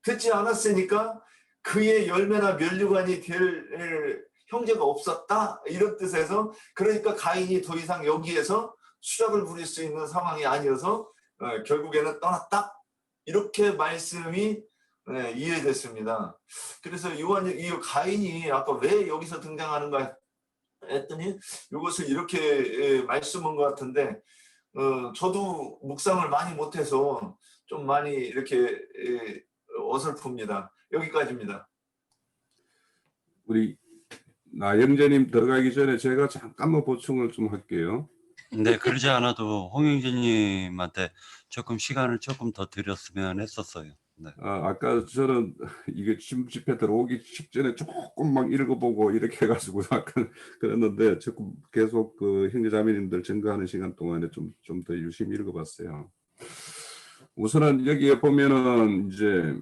듣지 않았으니까 그의 열매나 면류관이 될 형제가 없었다, 이런 뜻에서, 그러니까 가인이 더 이상 여기에서 수작을 부릴 수 있는 상황이 아니어서 결국에는 떠났다, 이렇게 말씀이 이해됐습니다. 그래서 이 가인이 아까 왜 여기서 등장하는가 했더니 이것을 이렇게 말씀한 것 같은데, 저도 묵상을 많이 못해서 좀 많이 이렇게 어설픕니다. 여기까지입니다. 우리 나영재님 들어가기 전에 제가 잠깐만 보충을 좀 할게요. 네, 그러지 않아도 홍 형제님한테 조금 시간을 조금 더 드렸으면 했었어요. 네. 아까 저는 이게 집회 들어오기 직전에 조금 막 읽어보고 이렇게 해가지고 약간 그랬는데, 조금 계속 그 형제자매님들 증거하는 시간 동안에 좀 더 유심히 읽어봤어요. 우선은 여기에 보면은 이제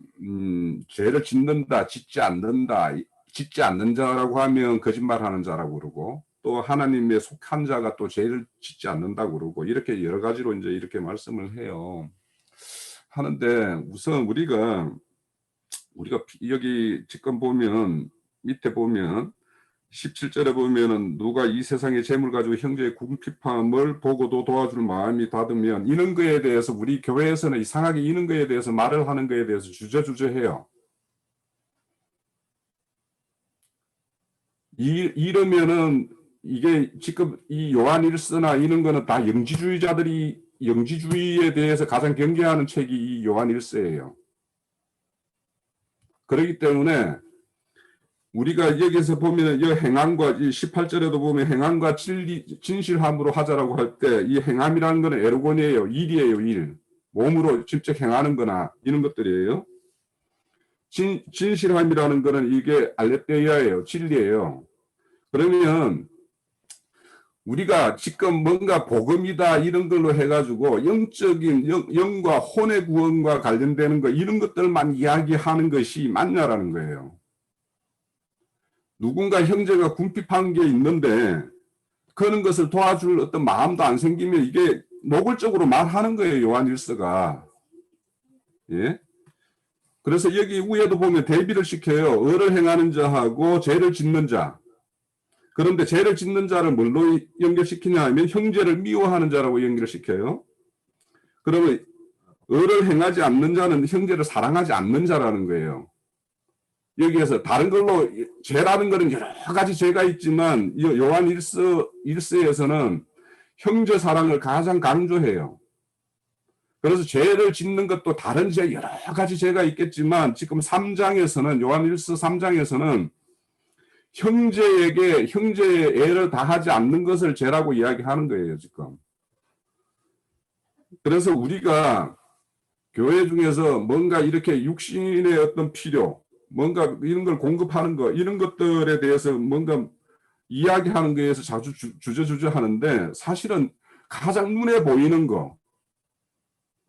죄를 짓는다, 짓지 않는다, 짓지 않는 자라고 하면 거짓말하는 자라고 그러고, 또 하나님의 속한 자가 또 죄를 짓지 않는다고 그러고, 이렇게 여러 가지로 이제 이렇게 말씀을 해요. 하는데, 우선 우리가 여기 지금 보면 밑에 보면 17절에 보면은 누가 이 세상의 재물 가지고 형제의 궁핍함을 보고도 도와줄 마음이 닫으면, 이런 거에 대해서 우리 교회에서는 이상하게 이런 거에 대해서 말을 하는 거에 대해서 주저주저해요. 이러면은 이게 지금 이 요한 1서나 이런 거는 다 영지주의에 대해서 가장 경계하는 책이 이 요한 1서예요. 그렇기 때문에 우리가 여기서 보면 이 행함과 이 18절에도 보면 행함과 진실함으로 하자라고 할 때, 이 행함이라는 거는 에르곤이에요. 일이에요, 일. 몸으로 직접 행하는 거나 이런 것들이에요. 진실함이라는 거는 이게 알레테이아예요. 진리예요. 그러면 우리가 지금 뭔가 복음이다 이런 걸로 해가지고 영적인 영과 혼의 구원과 관련되는 거, 이런 것들만 이야기하는 것이 맞냐라는 거예요. 누군가 형제가 궁핍한 게 있는데 그런 것을 도와줄 어떤 마음도 안 생기면 이게 노골적으로 말하는 거예요, 요한 1서가. 예? 그래서 여기 위에도 보면 대비를 시켜요. 의를 행하는 자하고 죄를 짓는 자. 그런데 죄를 짓는 자를 뭘로 연결시키냐 하면 형제를 미워하는 자라고 연결시켜요. 그러면 의를 행하지 않는 자는 형제를 사랑하지 않는 자라는 거예요. 여기에서 다른 걸로 죄라는 것은 여러 가지 죄가 있지만 요한 1서에서는 형제 사랑을 가장 강조해요. 그래서 죄를 짓는 것도 다른 죄 여러 가지 죄가 있겠지만, 지금 3장에서는 요한 1서 3장에서는 형제에게 형제의 애를 다하지 않는 것을 죄라고 이야기하는 거예요, 지금. 그래서 우리가 교회 중에서 뭔가 이렇게 육신의 어떤 필요, 뭔가 이런 걸 공급하는 거, 이런 것들에 대해서 뭔가 이야기하는 거에서 자주 주저주저 하는데, 사실은 가장 눈에 보이는 거,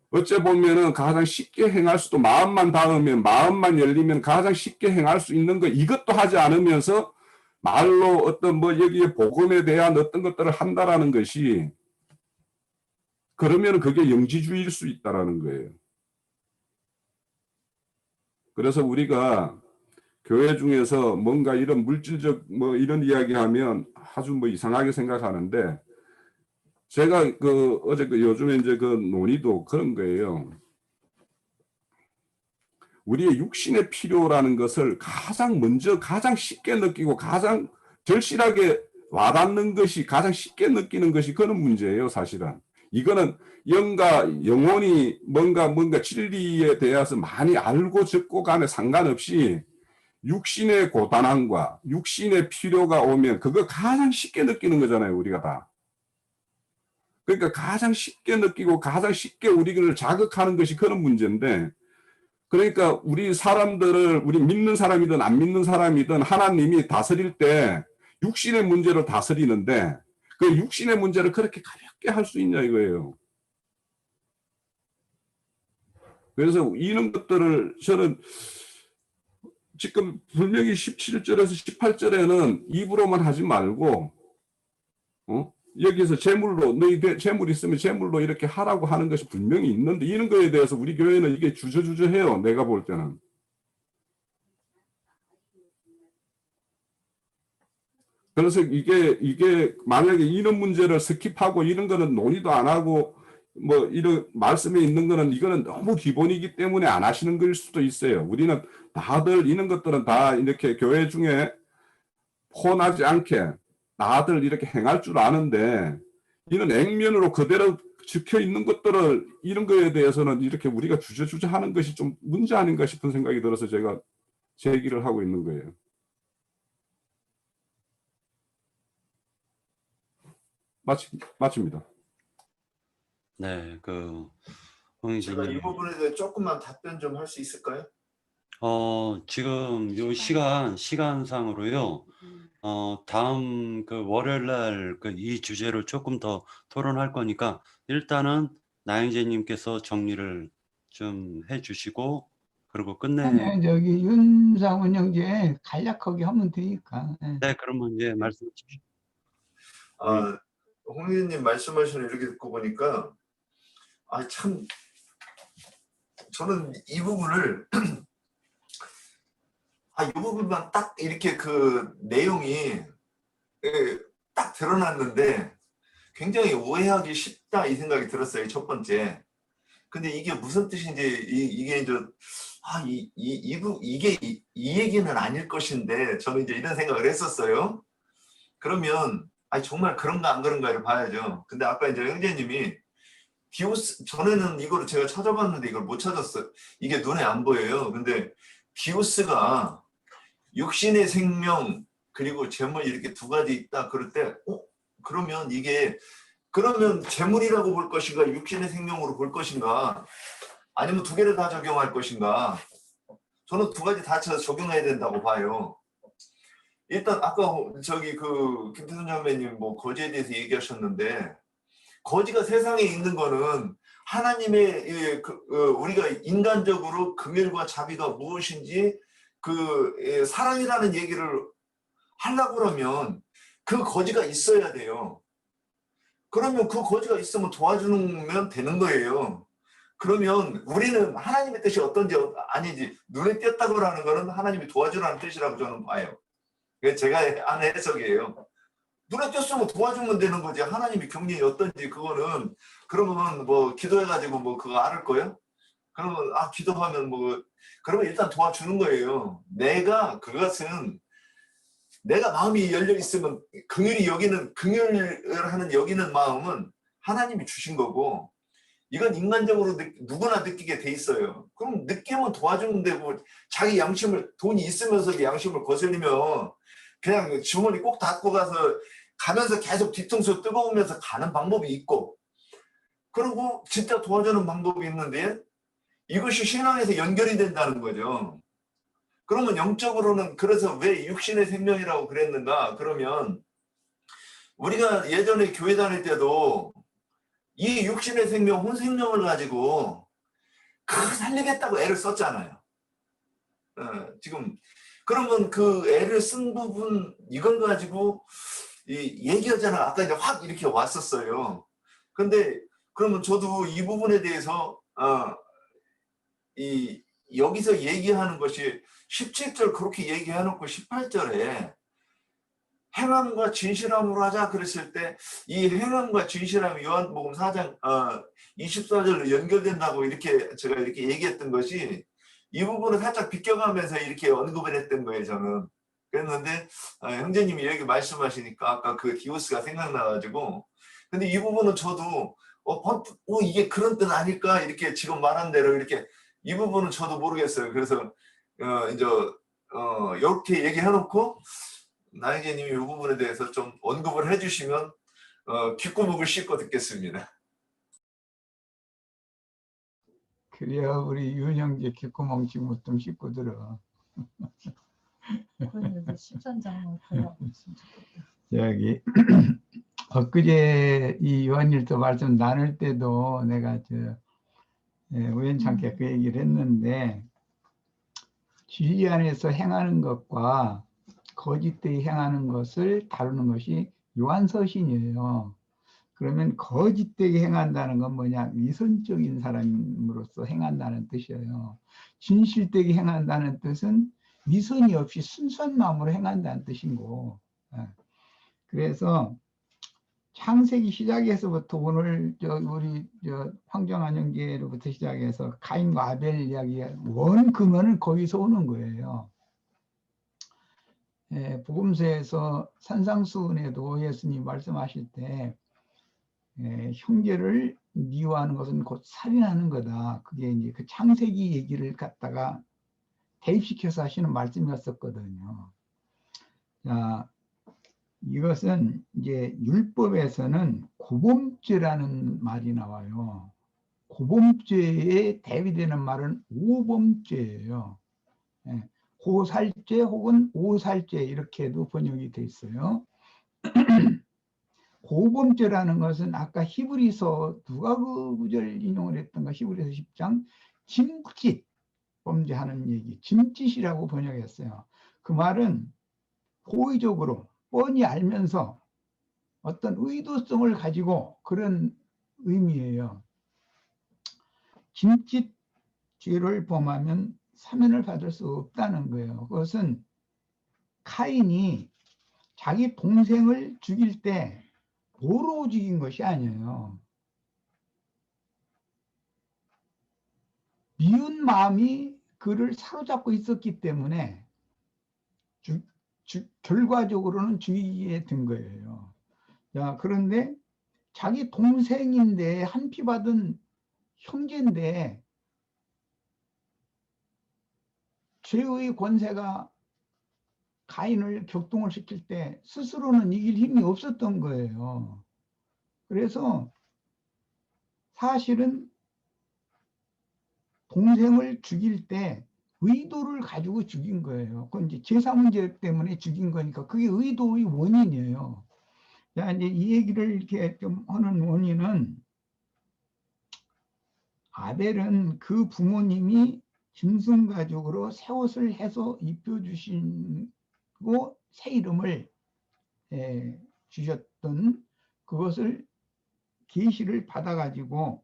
어째 보면은 가장 쉽게 행할 수도, 마음만 닿으면, 마음만 열리면 가장 쉽게 행할 수 있는 거, 이것도 하지 않으면서 말로 어떤 여기에 복음에 대한 어떤 것들을 한다라는 것이, 그러면 그게 영지주의일 수 있다라는 거예요. 그래서 우리가 교회 중에서 뭔가 이런 물질적 이런 이야기하면 아주 이상하게 생각하는데, 제가 어제 요즘에 이제 논의도 그런 거예요. 우리의 육신의 필요라는 것을 가장 먼저 가장 쉽게 느끼고 가장 절실하게 와닿는 것이, 가장 쉽게 느끼는 것이 그런 문제예요, 사실은. 이거는 영과 영혼이 뭔가 진리에 대해서 많이 알고 적고 간에 상관없이 육신의 고단함과 육신의 필요가 오면 그거 가장 쉽게 느끼는 거잖아요, 우리가 다. 그러니까 가장 쉽게 느끼고 가장 쉽게 우리를 자극하는 것이 그런 문제인데, 그러니까 우리 사람들을 우리 믿는 사람이든 안 믿는 사람이든 하나님이 다스릴 때 육신의 문제를 다스리는데 그 육신의 문제를 그렇게 가볍게 할 수 있냐 이거예요. 그래서 이런 것들을 저는 지금 분명히 17절에서 18절에는 입으로만 하지 말고 여기서 재물로 너희 재물 있으면 재물로 이렇게 하라고 하는 것이 분명히 있는데 이런 거에 대해서 우리 교회는 이게 주저주저해요. 내가 볼 때는. 그래서 이게 만약에 이런 문제를 스킵하고 이런 거는 논의도 안 하고 뭐 이런 말씀에 있는 거는 이거는 너무 기본이기 때문에 안 하시는 걸 수도 있어요. 우리는 다들 이런 것들은 다 이렇게 교회 중에 혼하지 않게 다들 이렇게 행할 줄 아는데 이런 액면으로 그대로 적혀 있는 것들을 이런 거에 대해서는 이렇게 우리가 주저주저 하는 것이 좀 문제 아닌가 싶은 생각이 들어서 제가 제기를 하고 있는 거예요. 마칩니다. 네, 그 제가 이 홍익진님, 부분에 대해 조금만 답변 좀 할 수 있을까요? 지금 요 시간상으로요. 다음 그 월요일 날 그 이 주제로 조금 더 토론할 거니까 일단은 나영재님께서 정리를 좀 해주시고 그리고 아니, 저기 윤상훈 형제 간략하게 하면 되니까. 예. 네, 그러면 이제 말씀해 주십시오. 홍 의원님 말씀하시는 이렇게 듣고 보니까 참 저는 이 부분을 이 부분만 딱 이렇게 그 내용이 딱 드러났는데 굉장히 오해하기 쉽다 이 생각이 들었어요. 첫 번째. 근데 이게 무슨 뜻인지 이게 이제 이게 이 얘기는 아닐 것인데 저는 이제 이런 생각을 했었어요. 그러면 정말 그런가 안 그런가를 봐야죠. 근데 아까 이제 형제님이 디오스 전에는 이거를 제가 찾아봤는데 이걸 못 찾았어요. 이게 눈에 안 보여요. 근데 디오스가 육신의 생명 그리고 재물 이렇게 두 가지 있다 그럴 때 그러면 이게 그러면 재물이라고 볼 것인가 육신의 생명으로 볼 것인가 아니면 두 개를 다 적용할 것인가 저는 두 가지 다 적용해야 된다고 봐요. 일단 아까 저기 그 김태선 자매님 뭐 거지에 대해서 얘기하셨는데 거지가 세상에 있는 거는 하나님의 우리가 인간적으로 긍휼과 자비가 무엇인지 그 사랑이라는 얘기를 하려고 그러면 그 거지가 있어야 돼요. 그러면 그 거지가 있으면 도와주면 되는 거예요. 그러면 우리는 하나님의 뜻이 어떤지 아니지 눈에 띄었다고 하는 거는 하나님이 도와주라는 뜻이라고 저는 봐요. 그게 제가 하는 해석이에요. 눈에 띄었으면 도와주면 되는 거지. 하나님이 경륜이 어떤지 그거는 그러면 뭐 기도해가지고 뭐 그거 알을 거예요? 그러면 기도하면 뭐 그러면 일단 도와주는 거예요. 그것은 내가 마음이 열려 있으면 긍휼을 하는 여기는 마음은 하나님이 주신 거고 이건 인간적으로 누구나 느끼게 돼 있어요. 그럼 느끼면 도와주면 되고 자기 양심을 돈이 있으면서 양심을 거슬리면 그냥 주머니 꼭 닫고 가면서 계속 뒤통수 뜨거우면서 가는 방법이 있고 그리고 진짜 도와주는 방법이 있는데 이것이 신앙에서 연결이 된다는 거죠. 그러면 영적으로는 그래서 왜 육신의 생명이라고 그랬는가? 그러면 우리가 예전에 교회 다닐 때도 이 육신의 생명, 혼생명을 가지고 살리겠다고 애를 썼잖아요. 지금 그러면 그 애를 쓴 부분 이걸 가지고 얘기하잖아. 아까 이제 확 이렇게 왔었어요. 근데 그러면 저도 이 부분에 대해서 여기서 얘기하는 것이 17절 그렇게 얘기해놓고 18절에 행함과 진실함으로 하자 그랬을 때 이 행함과 진실함이 요한복음 4장 24절로 연결된다고 이렇게 제가 이렇게 얘기했던 것이 이 부분을 살짝 비껴가면서 이렇게 언급을 했던 거예요. 저는 그랬는데 형제님이 여기 말씀하시니까 아까 그 디오스가 생각나가지고 근데 이 부분은 저도 이게 그런 뜻 아닐까 이렇게 지금 말한 대로 이렇게 이 부분은 저도 모르겠어요. 그래서 이제 이렇게 얘기해놓고 나영재님이 이 부분에 대해서 좀 언급을 해주시면 귓구멍을 씻고 듣겠습니다. 그래야 우리 윤형제 귓구멍치 못좀 씻고 들어. 그런데도 십선장만 달라고 했으면 좋겠다. 여기 엊그제 이 요한일서 말씀 나눌 때도 내가 우연찮게 그 얘기를 했는데, 진리 안에서 행하는 것과 거짓되이 행하는 것을 다루는 것이 요한서신이에요. 그러면 거짓되게 행한다는 건 뭐냐? 위선적인 사람으로서 행한다는 뜻이에요. 진실되게 행한다는 뜻은 위선이 없이 순수한 마음으로 행한다는 뜻이고, 그래서 창세기 시작에서부터 오늘 우리 황정한 형제로부터 시작해서 가인과 아벨 이야기가 원 근원은 거기서 오는 거예요. 복음서에서 산상수훈에도 예수님 말씀하실 때 형제를 미워하는 것은 곧 살인하는 거다. 그게 이제 그 창세기 얘기를 갖다가 대입시켜서 하시는 말씀이었었거든요. 자, 이것은 이제 율법에서는 고범죄라는 말이 나와요. 고범죄에 대비되는 말은 오범죄예요. 고살죄 혹은 오살죄 이렇게도 번역이 돼 있어요. 고범죄라는 것은 아까 히브리서 누가 그 구절 인용을 했던가, 히브리서 10장 짐짓 범죄하는 얘기, 짐짓이라고 번역했어요. 그 말은 고의적으로 뻔히 알면서 어떤 의도성을 가지고 그런 의미예요. 짐짓 죄를 범하면 사면을 받을 수 없다는 거예요. 그것은 카인이 자기 동생을 죽일 때 도로 죽인 것이 아니에요. 미운 마음이 그를 사로잡고 있었기 때문에 결과적으로는 죽이게 된 거예요. 자, 그런데 자기 동생인데 한 피 받은 형제인데 죄의 권세가 가인을 격동을 시킬 때 스스로는 이길 힘이 없었던 거예요. 그래서 사실은 동생을 죽일 때 의도를 가지고 죽인 거예요. 그건 이제 제사 문제 때문에 죽인 거니까 그게 의도의 원인이에요. 자, 이제 이 얘기를 이렇게 좀 하는 원인은, 아벨은 그 부모님이 짐승 가죽으로 새 옷을 해서 입혀주시고 새 이름을 주셨던 그것을 계시를 받아가지고,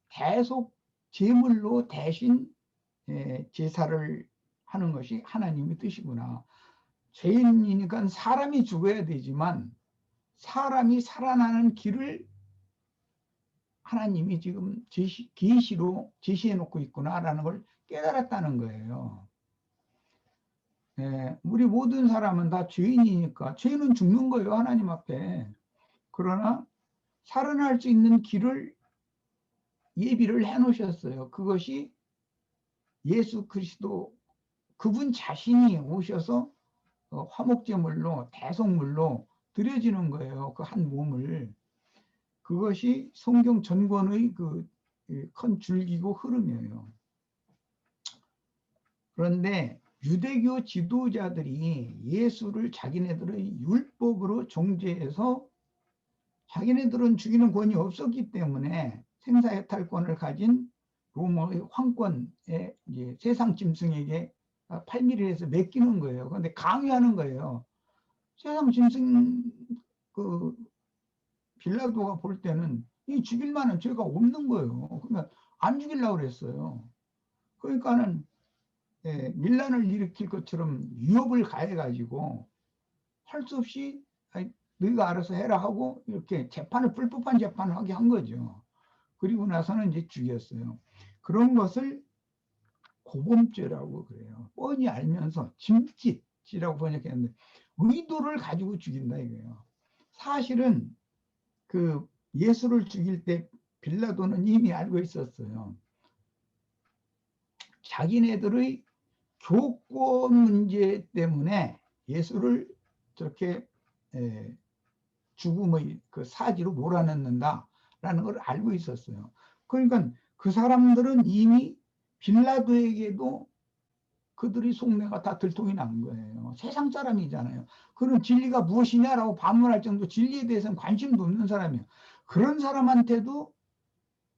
대속 제물로 대신 제사를 하는 것이 하나님의 뜻이구나. 죄인이니까 사람이 죽어야 되지만 사람이 살아나는 길을 하나님이 지금 계시로 제시해 놓고 있구나라는 걸 깨달았다는 거예요. 우리 모든 사람은 다 죄인이니까 죄는 죽는 거예요, 하나님 앞에. 그러나 살아날 수 있는 길을 예비를 해 놓으셨어요. 그것이 예수 그리스도, 그분 자신이 오셔서 화목제물로 대속물로 드려지는 거예요. 그 한 몸을. 그것이 성경 전권의 그 큰 줄기고 흐름이에요. 그런데 유대교 지도자들이 예수를 자기네들의 율법으로 정죄해서, 자기네들은 죽이는 권이 없었기 때문에 생사해탈권을 가진 로마의 황권에 이제 세상 짐승에게 팔미를 해서 맡기는 거예요. 그런데 강요하는 거예요. 세상 짐승 그 빌라도가 볼 때는 이 죽일 만한 죄가 없는 거예요. 그러니까 안 죽이려고 그랬어요. 그러니까는 밀란을 일으킬 것처럼 위협을 가해가지고 할 수 없이 너희가 알아서 해라 하고 이렇게 재판을, 불법한 재판을 하게 한 거죠. 그리고 나서는 이제 죽였어요. 그런 것을 고범죄라고 그래요. 뻔히 알면서 짐짓이라고 번역했는데 의도를 가지고 죽인다 이거예요. 사실은 그 예수를 죽일 때 빌라도는 이미 알고 있었어요. 자기네들의 교권 문제 때문에 예수를 저렇게 죽음의 그 사지로 몰아넣는다라는 걸 알고 있었어요. 그러니까 그 사람들은 이미 빌라도에게도 그들의 속내가 다 들통이 난 거예요. 세상 사람이잖아요. 그런 진리가 무엇이냐라고 반문할 정도 진리에 대해서는 관심도 없는 사람이에요. 그런 사람한테도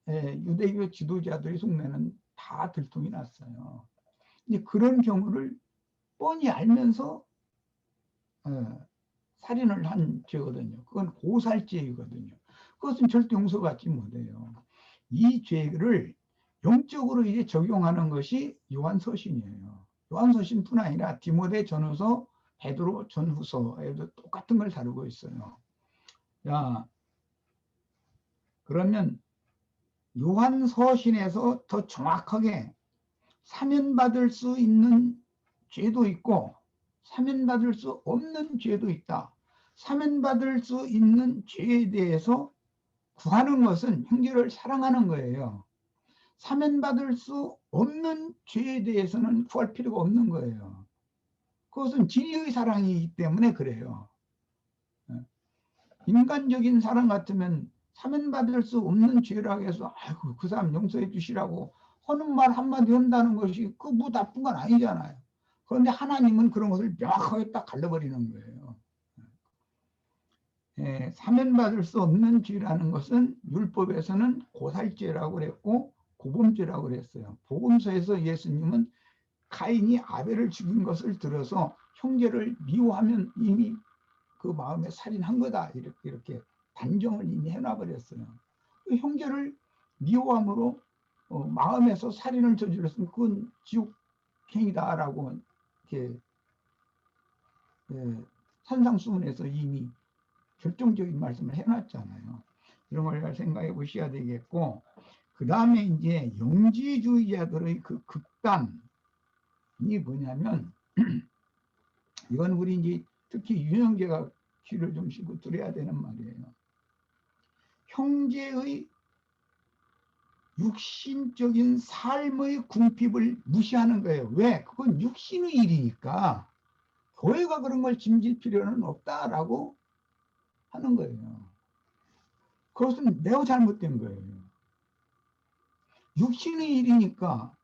유대교 지도자들의 속내는 다 들통이 났어요. 근데 그런 경우를 뻔히 알면서 살인을 한 죄거든요. 그건 고살죄이거든요. 그것은 절대 용서받지 못해요. 이 죄를 영적으로 이제 적용하는 것이 요한서신이에요. 요한서신뿐 아니라 디모데 전후서, 베드로 전후서에도 똑같은 걸 다루고 있어요. 자, 그러면 요한서신에서 더 정확하게 사면받을 수 있는 죄도 있고 사면받을 수 없는 죄도 있다. 사면받을 수 있는 죄에 대해서 구하는 것은 형제를 사랑하는 거예요. 사면받을 수 없는 죄에 대해서는 구할 필요가 없는 거예요. 그것은 진리의 사랑이기 때문에 그래요. 인간적인 사랑 같으면 사면받을 수 없는 죄라고 해서 아이고 그 사람 용서해 주시라고 하는 말 한마디 한다는 것이 그 뭐 나쁜 건 아니잖아요. 그런데 하나님은 그런 것을 명확하게 딱 갈라버리는 거예요. 사면받을 수 없는 죄라는 것은 율법에서는 고살죄라고 그랬고 고범죄라고 그랬어요. 복음서에서 예수님은 가인이 아벨을 죽인 것을 들어서 형제를 미워하면 이미 그 마음에 살인한 거다 이렇게 단정을 이미 해놔버렸어요. 그 형제를 미워함으로 마음에서 살인을 저질렀으면 그건 지옥행이다라고 이렇게 산상수훈에서 이미 결정적인 말씀을 해놨잖아요. 이런 걸 생각해 보셔야 되겠고, 그 다음에 이제 영지주의자들의 그 극단이 뭐냐면 이건 우리 이제 특히 유형제가 귀를 좀 씻고 들어야 되는 말이에요. 형제의 육신적인 삶의 궁핍을 무시하는 거예요. 왜? 그건 육신의 일이니까 교회가 그런 걸 짐질 필요는 없다라고 하는 거예요. 그것은 매우 잘못된 거예요. 육신의 일이니까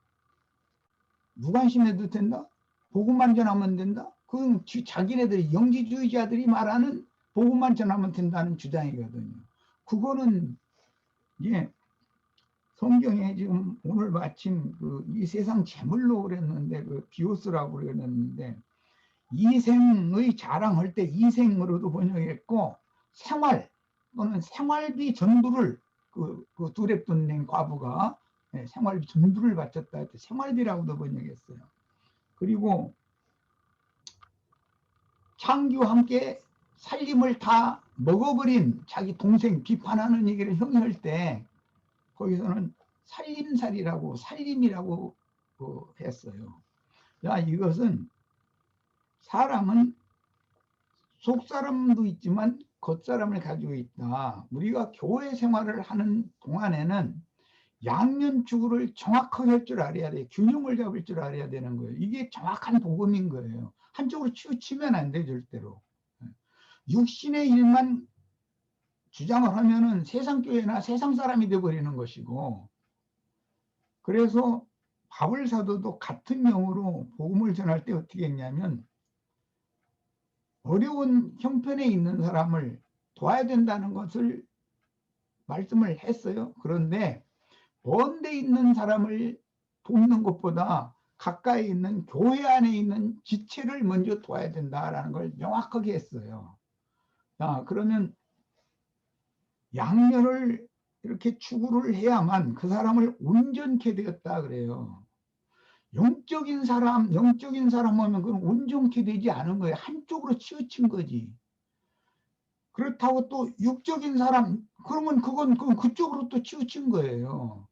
무관심해도 된다? 복음만 전하면 된다? 그건 자기네들이 영지주의자들이 말하는 복음만 전하면 된다는 주장이거든요. 그거는 성경에 지금 오늘 마침 이 세상 재물로 그랬는데 비오스라고 그랬는데 이생의 자랑할 때 이생으로도 번역했고 생활 또는 생활비 전부를 그 두렙돈 낸 과부가 생활비 전부를 바쳤다 할 때 생활비라고도 번역했어요. 그리고 창규와 함께 살림을 다 먹어버린 자기 동생 비판하는 얘기를 형이 할 때 거기서는 살림살이라고 살림이라고 했어요. 야, 이것은 사람은 속사람도 있지만 겉사람을 가지고 있다. 우리가 교회 생활을 하는 동안에는 양면추구를 정확하게 할 줄 알아야 돼. 균형을 잡을 줄 알아야 되는 거예요. 이게 정확한 복음인 거예요. 한쪽으로 치우치면 안 돼, 절대로. 육신의 일만 주장을 하면은 세상 교회나 세상 사람이 되어버리는 것이고, 그래서 바울 사도도 같은 영으로 복음을 전할 때 어떻게 했냐면 어려운 형편에 있는 사람을 도와야 된다는 것을 말씀을 했어요. 그런데 먼 데 있는 사람을 돕는 것보다 가까이 있는 교회 안에 있는 지체를 먼저 도와야 된다라는 걸 명확하게 했어요. 자, 그러면 양면을 이렇게 추구를 해야만 그 사람을 온전케 되었다 그래요. 영적인 사람 하면 그건 온전케 되지 않은 거예요. 한쪽으로 치우친 거지. 그렇다고 또 육적인 사람, 그러면 그건 그쪽으로 또 치우친 거예요.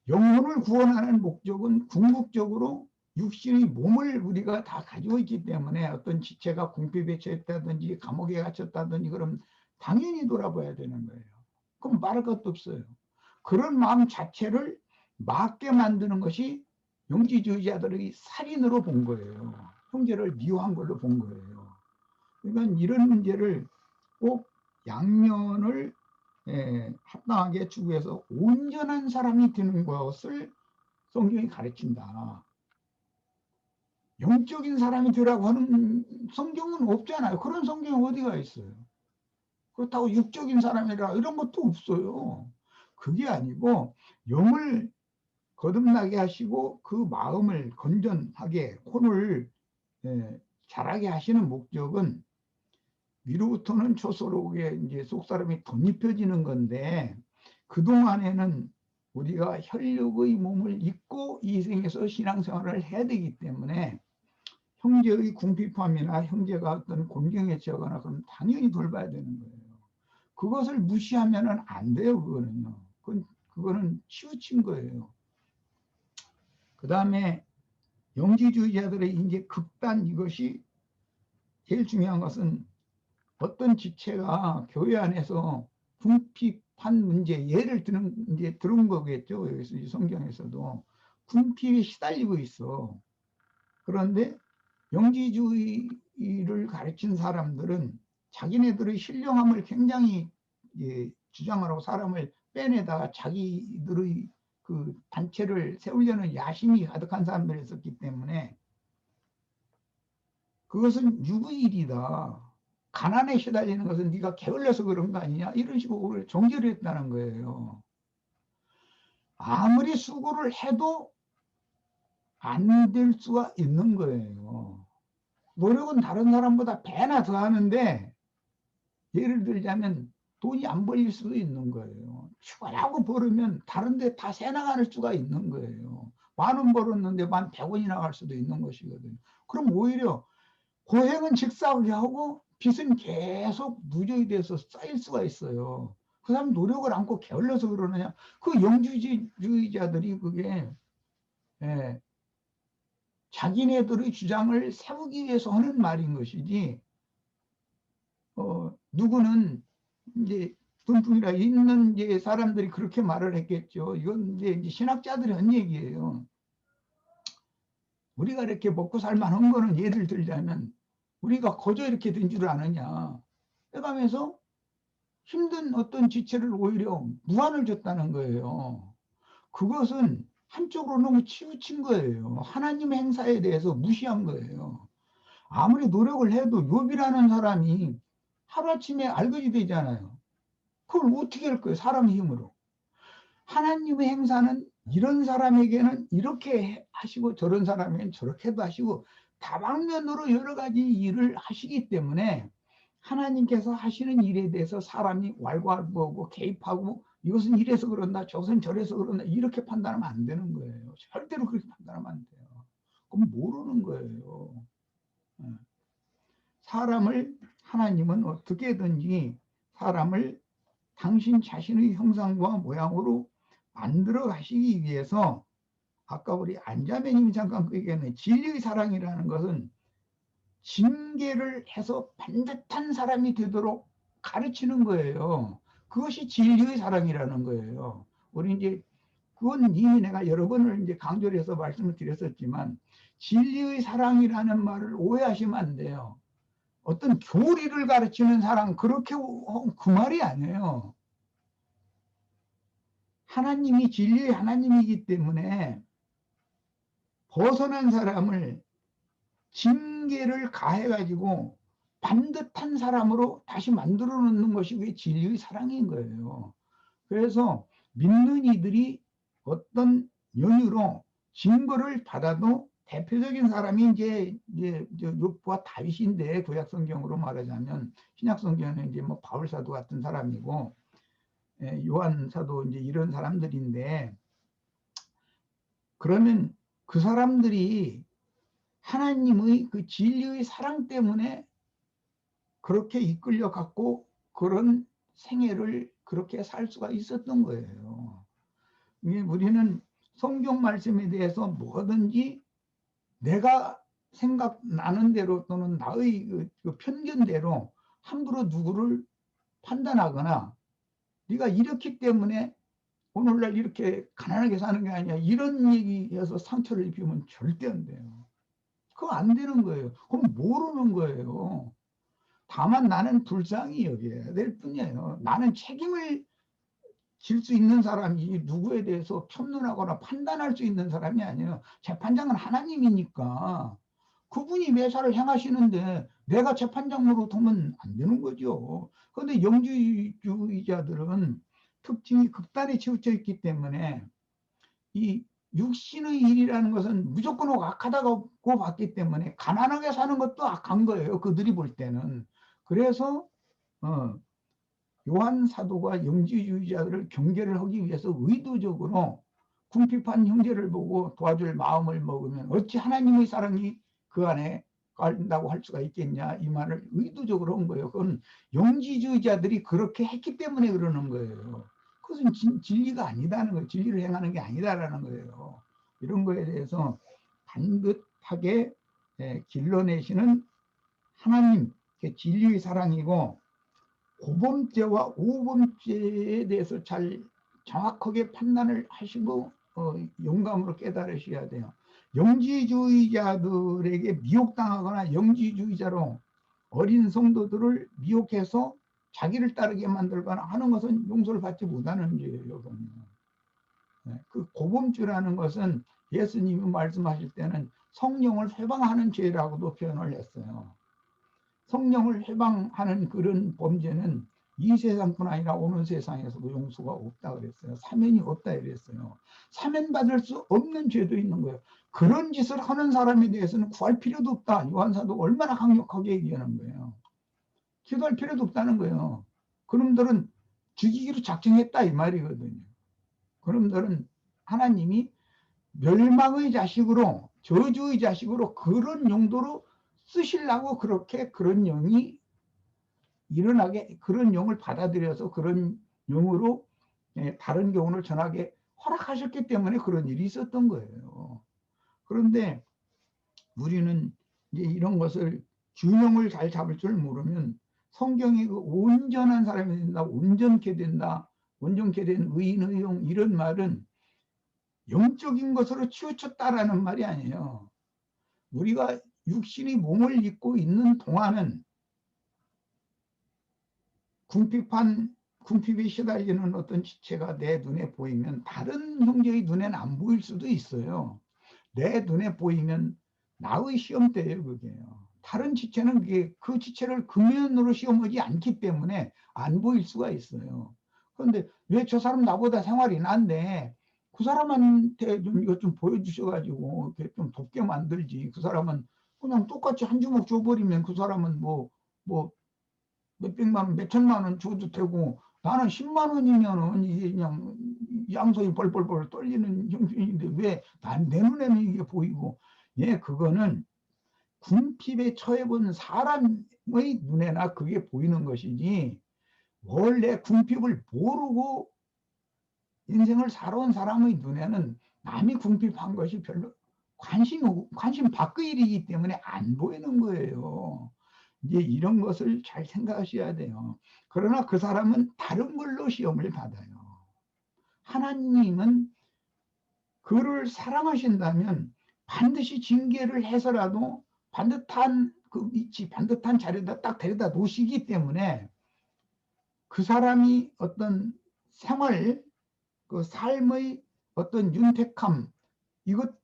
영혼을 구원하는 목적은 궁극적으로 육신의 몸을 우리가 다 가지고 있기 때문에 어떤 지체가 궁핍에 처했다든지 감옥에 갇혔다든지 그럼 당연히 돌아봐야 되는 거예요. 그럼 말할 것도 없어요. 그런 마음 자체를 맞게 만드는 것이 영지주의자들의 살인으로 본 거예요. 형제를 미워한 걸로 본 거예요. 그러니까 이런 문제를 꼭 양면을 합당하게 추구해서 온전한 사람이 되는 것을 성경이 가르친다. 영적인 사람이 되라고 하는 성경은 없잖아요. 그런 성경이 어디가 있어요? 그렇다고 육적인 사람이라 이런 것도 없어요. 그게 아니고 영을 거듭나게 하시고 그 마음을 건전하게 혼을 자라게 하시는 목적은 위로부터는 초소록에 이제 속사람이 덧입혀지는 건데 그동안에는 우리가 혈육의 몸을 입고 이 생에서 신앙생활을 해야 되기 때문에 형제의 궁핍함이나 형제가 어떤 곤경에 처하거나 그럼 당연히 돌봐야 되는 거예요. 그것을 무시하면은 안 돼요. 그거는요. 그거는 치우친 거예요. 그 다음에 영지주의자들의 이제 극단 이것이 제일 중요한 것은 어떤 지체가 교회 안에서 궁핍한 문제 예를 들은 거겠죠. 여기서 이 성경에서도 궁핍에 시달리고 있어. 그런데 영지주의를 가르친 사람들은 자기네들의 신령함을 굉장히 주장하라고 사람을 빼내다가 자기들의 그 단체를 세우려는 야심이 가득한 사람들이었기 때문에 그것은 육의 일이다. 가난에 시달리는 것은 네가 게을러서 그런 거 아니냐 이런 식으로 정죄를 했다는 거예요. 아무리 수고를 해도 안 될 수가 있는 거예요. 노력은 다른 사람보다 배나 더 하는데 예를 들자면 돈이 안 벌릴 수도 있는 거예요. 휴가라고 벌으면 다른 데 다 새나갈 수가 있는 거예요. 10,000원 벌었는데 1,100원이 나갈 수도 있는 것이거든요. 그럼 오히려 고행은 직사하게 하고 빚은 계속 누적이 돼서 쌓일 수가 있어요. 그 사람 노력을 않고 게을러서 그러느냐. 그 영주주의자들이 그게 자기네들의 주장을 세우기 위해서 하는 말인 것이지 누구는 이제 돈풍이라 있는 이제 사람들이 그렇게 말을 했겠죠. 이건 이제 신학자들이 한 얘기예요. 우리가 이렇게 먹고 살만한 거는 예를 들자면 우리가 거저 이렇게 된 줄 아느냐. 해가면서 힘든 어떤 지체를 오히려 무한을 줬다는 거예요. 그것은 한쪽으로 너무 치우친 거예요. 하나님의 행사에 대해서 무시한 거예요. 아무리 노력을 해도 욥이라는 사람이 하루아침에 알거지 되잖아요. 그걸 어떻게 할 거예요? 사람의 힘으로. 하나님의 행사는 이런 사람에게는 이렇게 하시고 저런 사람에게는 저렇게도 하시고 다방면으로 여러 가지 일을 하시기 때문에 하나님께서 하시는 일에 대해서 사람이 왈가왈부하고 개입하고 이것은 이래서 그런다 저것은 저래서 그런다 이렇게 판단하면 안 되는 거예요. 절대로 그렇게 판단하면 안 돼요. 그럼 모르는 거예요. 사람을 하나님은 어떻게든지 사람을 당신 자신의 형상과 모양으로 만들어 가시기 위해서 아까 우리 안자매님이 잠깐 그 얘기했는데 진리의 사랑이라는 것은 징계를 해서 반듯한 사람이 되도록 가르치는 거예요. 그것이 진리의 사랑이라는 거예요. 우리 이제 그건 이미 내가 여러 번을 이제 강조를 해서 말씀을 드렸었지만 진리의 사랑이라는 말을 오해하시면 안 돼요. 어떤 교리를 가르치는 사랑 그렇게 그 말이 아니에요. 하나님이 진리의 하나님이기 때문에 벗어난 사람을 징계를 가해가지고 반듯한 사람으로 다시 만들어 놓는 것이 그게 진리의 사랑인 거예요. 그래서 믿는 이들이 어떤 연유로 징벌을 받아도 대표적인 사람이 이제 욥과 다윗인데 구약 성경으로 말하자면 신약 성경은 이제 뭐 바울 사도 같은 사람이고 요한 사도 이제 이런 사람들인데 그러면 그 사람들이 하나님의 그 진리의 사랑 때문에 그렇게 이끌려 갖고 그런 생애를 그렇게 살 수가 있었던 거예요. 우리는 성경 말씀에 대해서 뭐든지 내가 생각나는 대로 또는 나의 그 편견대로 함부로 누구를 판단하거나 네가 이렇기 때문에 오늘날 이렇게 가난하게 사는 게 아니야 이런 얘기해서 상처를 입히면 절대 안 돼요. 그거 안 되는 거예요. 그럼 모르는 거예요. 다만 나는 불쌍히 여겨야 될 뿐이에요. 나는 책임을 질 수 있는 사람이 누구에 대해서 편론하거나 판단할 수 있는 사람이 아니에요. 재판장은 하나님이니까 그분이 매사를 행하시는데 내가 재판장으로 두면 안 되는 거죠. 그런데 영지주의자들은 특징이 극단에 치우쳐 있기 때문에 이 육신의 일이라는 것은 무조건 악하다고 봤기 때문에 가난하게 사는 것도 악한 거예요. 그들이 볼 때는. 그래서 요한 사도가 영지주의자들을 경계를 하기 위해서 의도적으로 궁핍한 형제를 보고 도와줄 마음을 먹으면 어찌 하나님의 사랑이 그 안에 간다고 할 수가 있겠냐, 이 말을 의도적으로 한 거예요. 그건 영지주의자들이 그렇게 했기 때문에 그러는 거예요. 그것은 진리가 아니다는 거예요. 진리를 행하는 게 아니다라는 거예요. 이런 거에 대해서 반듯하게 길러내시는 하나님, 진리의 사랑이고, 고범죄와 오범죄에 대해서 잘 정확하게 판단을 하시고 영감으로 깨달으셔야 돼요. 영지주의자들에게 미혹당하거나 영지주의자로 어린 성도들을 미혹해서 자기를 따르게 만들거나 하는 것은 용서를 받지 못하는 죄예요. 그 고범죄라는 것은 예수님이 말씀하실 때는 성령을 회방하는 죄라고도 표현을 했어요. 성령을 해방하는 그런 범죄는 이 세상뿐 아니라 오는 세상에서도 용서가 없다 그랬어요. 사면이 없다 그랬어요. 사면받을 수 없는 죄도 있는 거예요. 그런 짓을 하는 사람에 대해서는 구할 필요도 없다. 요한사도가 얼마나 강력하게 얘기하는 거예요. 기도할 필요도 없다는 거예요. 그놈들은 죽이기로 작정했다 이 말이거든요. 그놈들은 하나님이 멸망의 자식으로, 저주의 자식으로, 그런 용도로 쓰시려고 그렇게 그런 영이 일어나게, 그런 영을 받아들여서 그런 영으로 다른 교훈을 전하게 허락하셨기 때문에 그런 일이 있었던 거예요. 그런데 우리는 이제 이런 것을 균형을 잘 잡을 줄 모르면 성경이 그 온전한 사람이 된다, 온전케 된다, 온전케 된 의인의 영, 이런 말은 영적인 것으로 치우쳤다라는 말이 아니에요. 우리가 육신이 몸을 입고 있는 동안은 궁핍에 시달리는 어떤 지체가 내 눈에 보이면 다른 형제의 눈에는 안 보일 수도 있어요. 내 눈에 보이면 나의 시험대예요, 그게요. 다른 지체는 그 지체를 금연으로 시험하지 않기 때문에 안 보일 수가 있어요. 그런데 왜 저 사람 나보다 생활이 난데 그 사람한테 좀 이것 좀 보여주셔가지고 이렇게 좀 돕게 만들지. 그 사람은 그냥 똑같이 한 주먹 줘버리면 그 사람은 뭐 몇백만 원, 몇천만 원 줘도 되고, 나는 10만 원이면은 이게 그냥 양손이 벌벌벌 떨리는 형편인데 왜 내 눈에는 이게 보이고. 그거는 궁핍에 처해본 사람의 눈에나 그게 보이는 것이지, 원래 궁핍을 모르고 인생을 살아온 사람의 눈에는 남이 궁핍한 것이 별로 관심 밖의 일이기 때문에 안 보이는 거예요. 이제 이런 것을 잘 생각하셔야 돼요. 그러나 그 사람은 다른 걸로 시험을 받아요. 하나님은 그를 사랑하신다면 반드시 징계를 해서라도 반듯한 그 위치, 반듯한 자리에다 딱 데려다 놓으시기 때문에 그 사람이 어떤 생활, 그 삶의 어떤 윤택함, 이것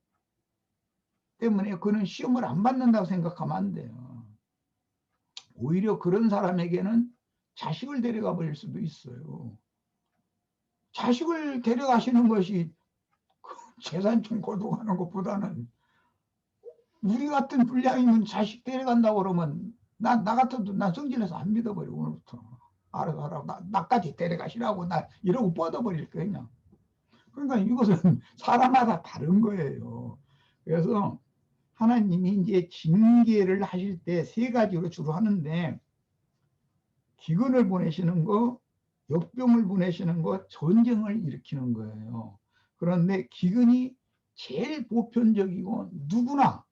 때문에 그는 시험을 안 받는다고 생각하면 안 돼요. 오히려 그런 사람에게는 자식을 데려가 버릴 수도 있어요. 자식을 데려가시는 것이 재산층 고독하는 것보다는, 우리 같은 불량이면 자식 데려간다고 그러면 나 같아도 난 성질내서 안 믿어버리고, 오늘부터 알아서 나까지 데려가시라고 나 이러고 뻗어버릴 거예요 그냥. 그러니까 이것은 사람마다 다른 거예요. 그래서 하나님이 이제 징계를 하실 때 세 가지로 주로 하는데, 기근을 보내시는 거, 역병을 보내시는 거, 전쟁을 일으키는 거예요. 그런데 기근이 제일 보편적이고 누구나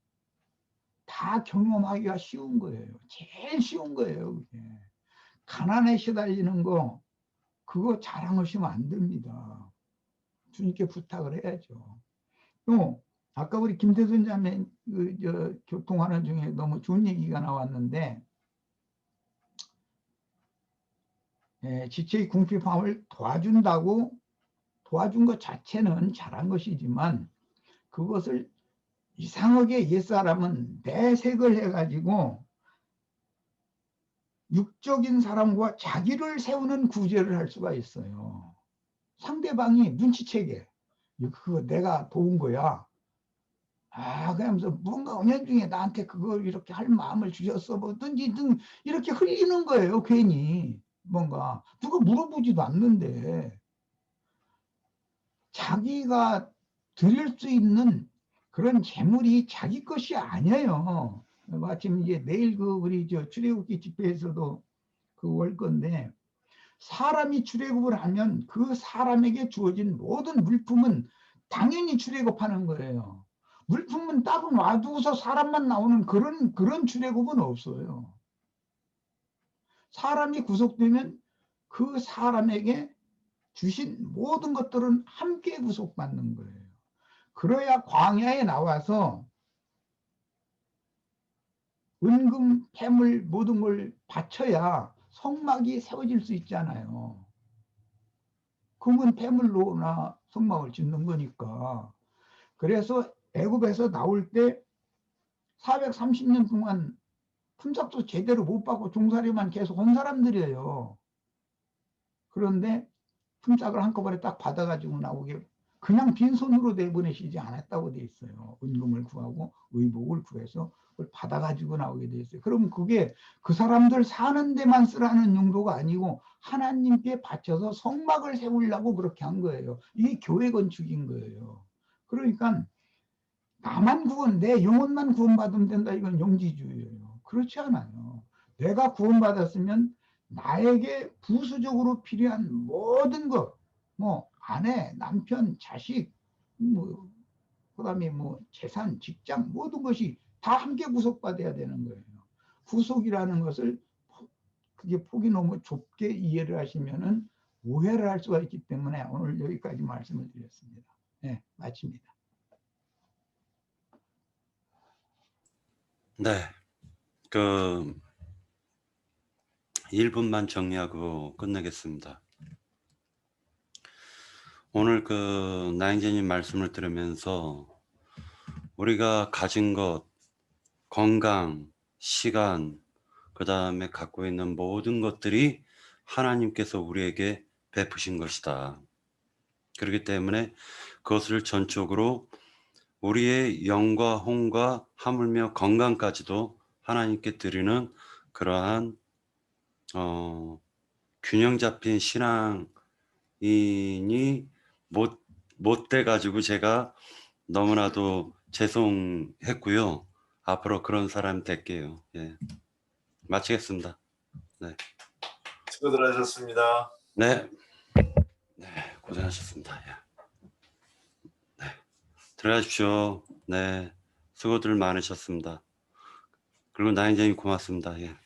다 경험하기가 쉬운 거예요. 제일 쉬운 거예요. 그게. 가난에 시달리는 거, 그거 자랑하시면 안 됩니다. 주님께 부탁을 해야죠. 또 아까 우리 김태순 자매 교통하는 중에 너무 좋은 얘기가 나왔는데, 지체의 궁핍함을 도와준 것 자체는 잘한 것이지만 그것을 이상하게 옛사람은 내색을 해가지고 육적인 사람과 자기를 세우는 구제를 할 수가 있어요. 상대방이 눈치채게 그거 내가 도운 거야. 그러면서 뭔가 은연중에 나한테 그걸 이렇게 할 마음을 주셨어 뭐든지 이렇게 흘리는 거예요. 괜히 뭔가 누가 물어보지도 않는데 자기가 드릴 수 있는 그런 재물이 자기 것이 아니에요. 마침 이제 내일 우리 출애굽기 집회에서도 올 건데 사람이 출애굽을 하면 그 사람에게 주어진 모든 물품은 당연히 출애굽하는 거예요. 물품은 따로 놔두고서 사람만 나오는 그런 출애굽은 없어요. 사람이 구속되면 그 사람에게 주신 모든 것들은 함께 구속받는 거예요. 그래야 광야에 나와서 은금, 폐물 모든 걸 바쳐야 성막이 세워질 수 있잖아요. 금은 폐물로나 성막을 짓는 거니까. 그래서 애굽에서 나올 때 430년 동안 품삯도 제대로 못 받고 종살이만 계속 한 사람들이에요. 그런데 품삯을 한꺼번에 딱 받아가지고 나오게 그냥 빈손으로 내보내시지 않았다고 돼 있어요. 은금을 구하고 의복을 구해서 그걸 받아가지고 나오게 돼 있어요. 그럼 그게 그 사람들 사는 데만 쓰라는 용도가 아니고 하나님께 바쳐서 성막을 세우려고 그렇게 한 거예요. 이게 교회 건축인 거예요. 그러니까 나만 내 영혼만 구원받으면 된다. 이건 영지주의예요. 그렇지 않아요. 내가 구원받았으면 나에게 부수적으로 필요한 모든 것, 아내, 남편, 자식, 그다음에 재산, 직장 모든 것이 다 함께 구속받아야 되는 거예요. 구속이라는 것을 그게 폭이 너무 좁게 이해를 하시면은 오해를 할 수가 있기 때문에 오늘 여기까지 말씀을 드렸습니다. 네, 마칩니다. 네, 1분만 정리하고 끝내겠습니다. 오늘 나인제님 말씀을 들으면서 우리가 가진 것, 건강, 시간, 그 다음에 갖고 있는 모든 것들이 하나님께서 우리에게 베푸신 것이다. 그렇기 때문에 그것을 전적으로 우리의 영과 혼과 하물며 건강까지도 하나님께 드리는 그러한 균형 잡힌 신앙인이 못 돼가지고 제가 너무나도 죄송했고요. 앞으로 그런 사람 될게요. 예. 마치겠습니다. 네. 수고들 하셨습니다. 네. 네, 고생하셨습니다. 예. 네. 들어가십시오. 네. 수고들 많으셨습니다. 그리고 나인장님 고맙습니다. 예.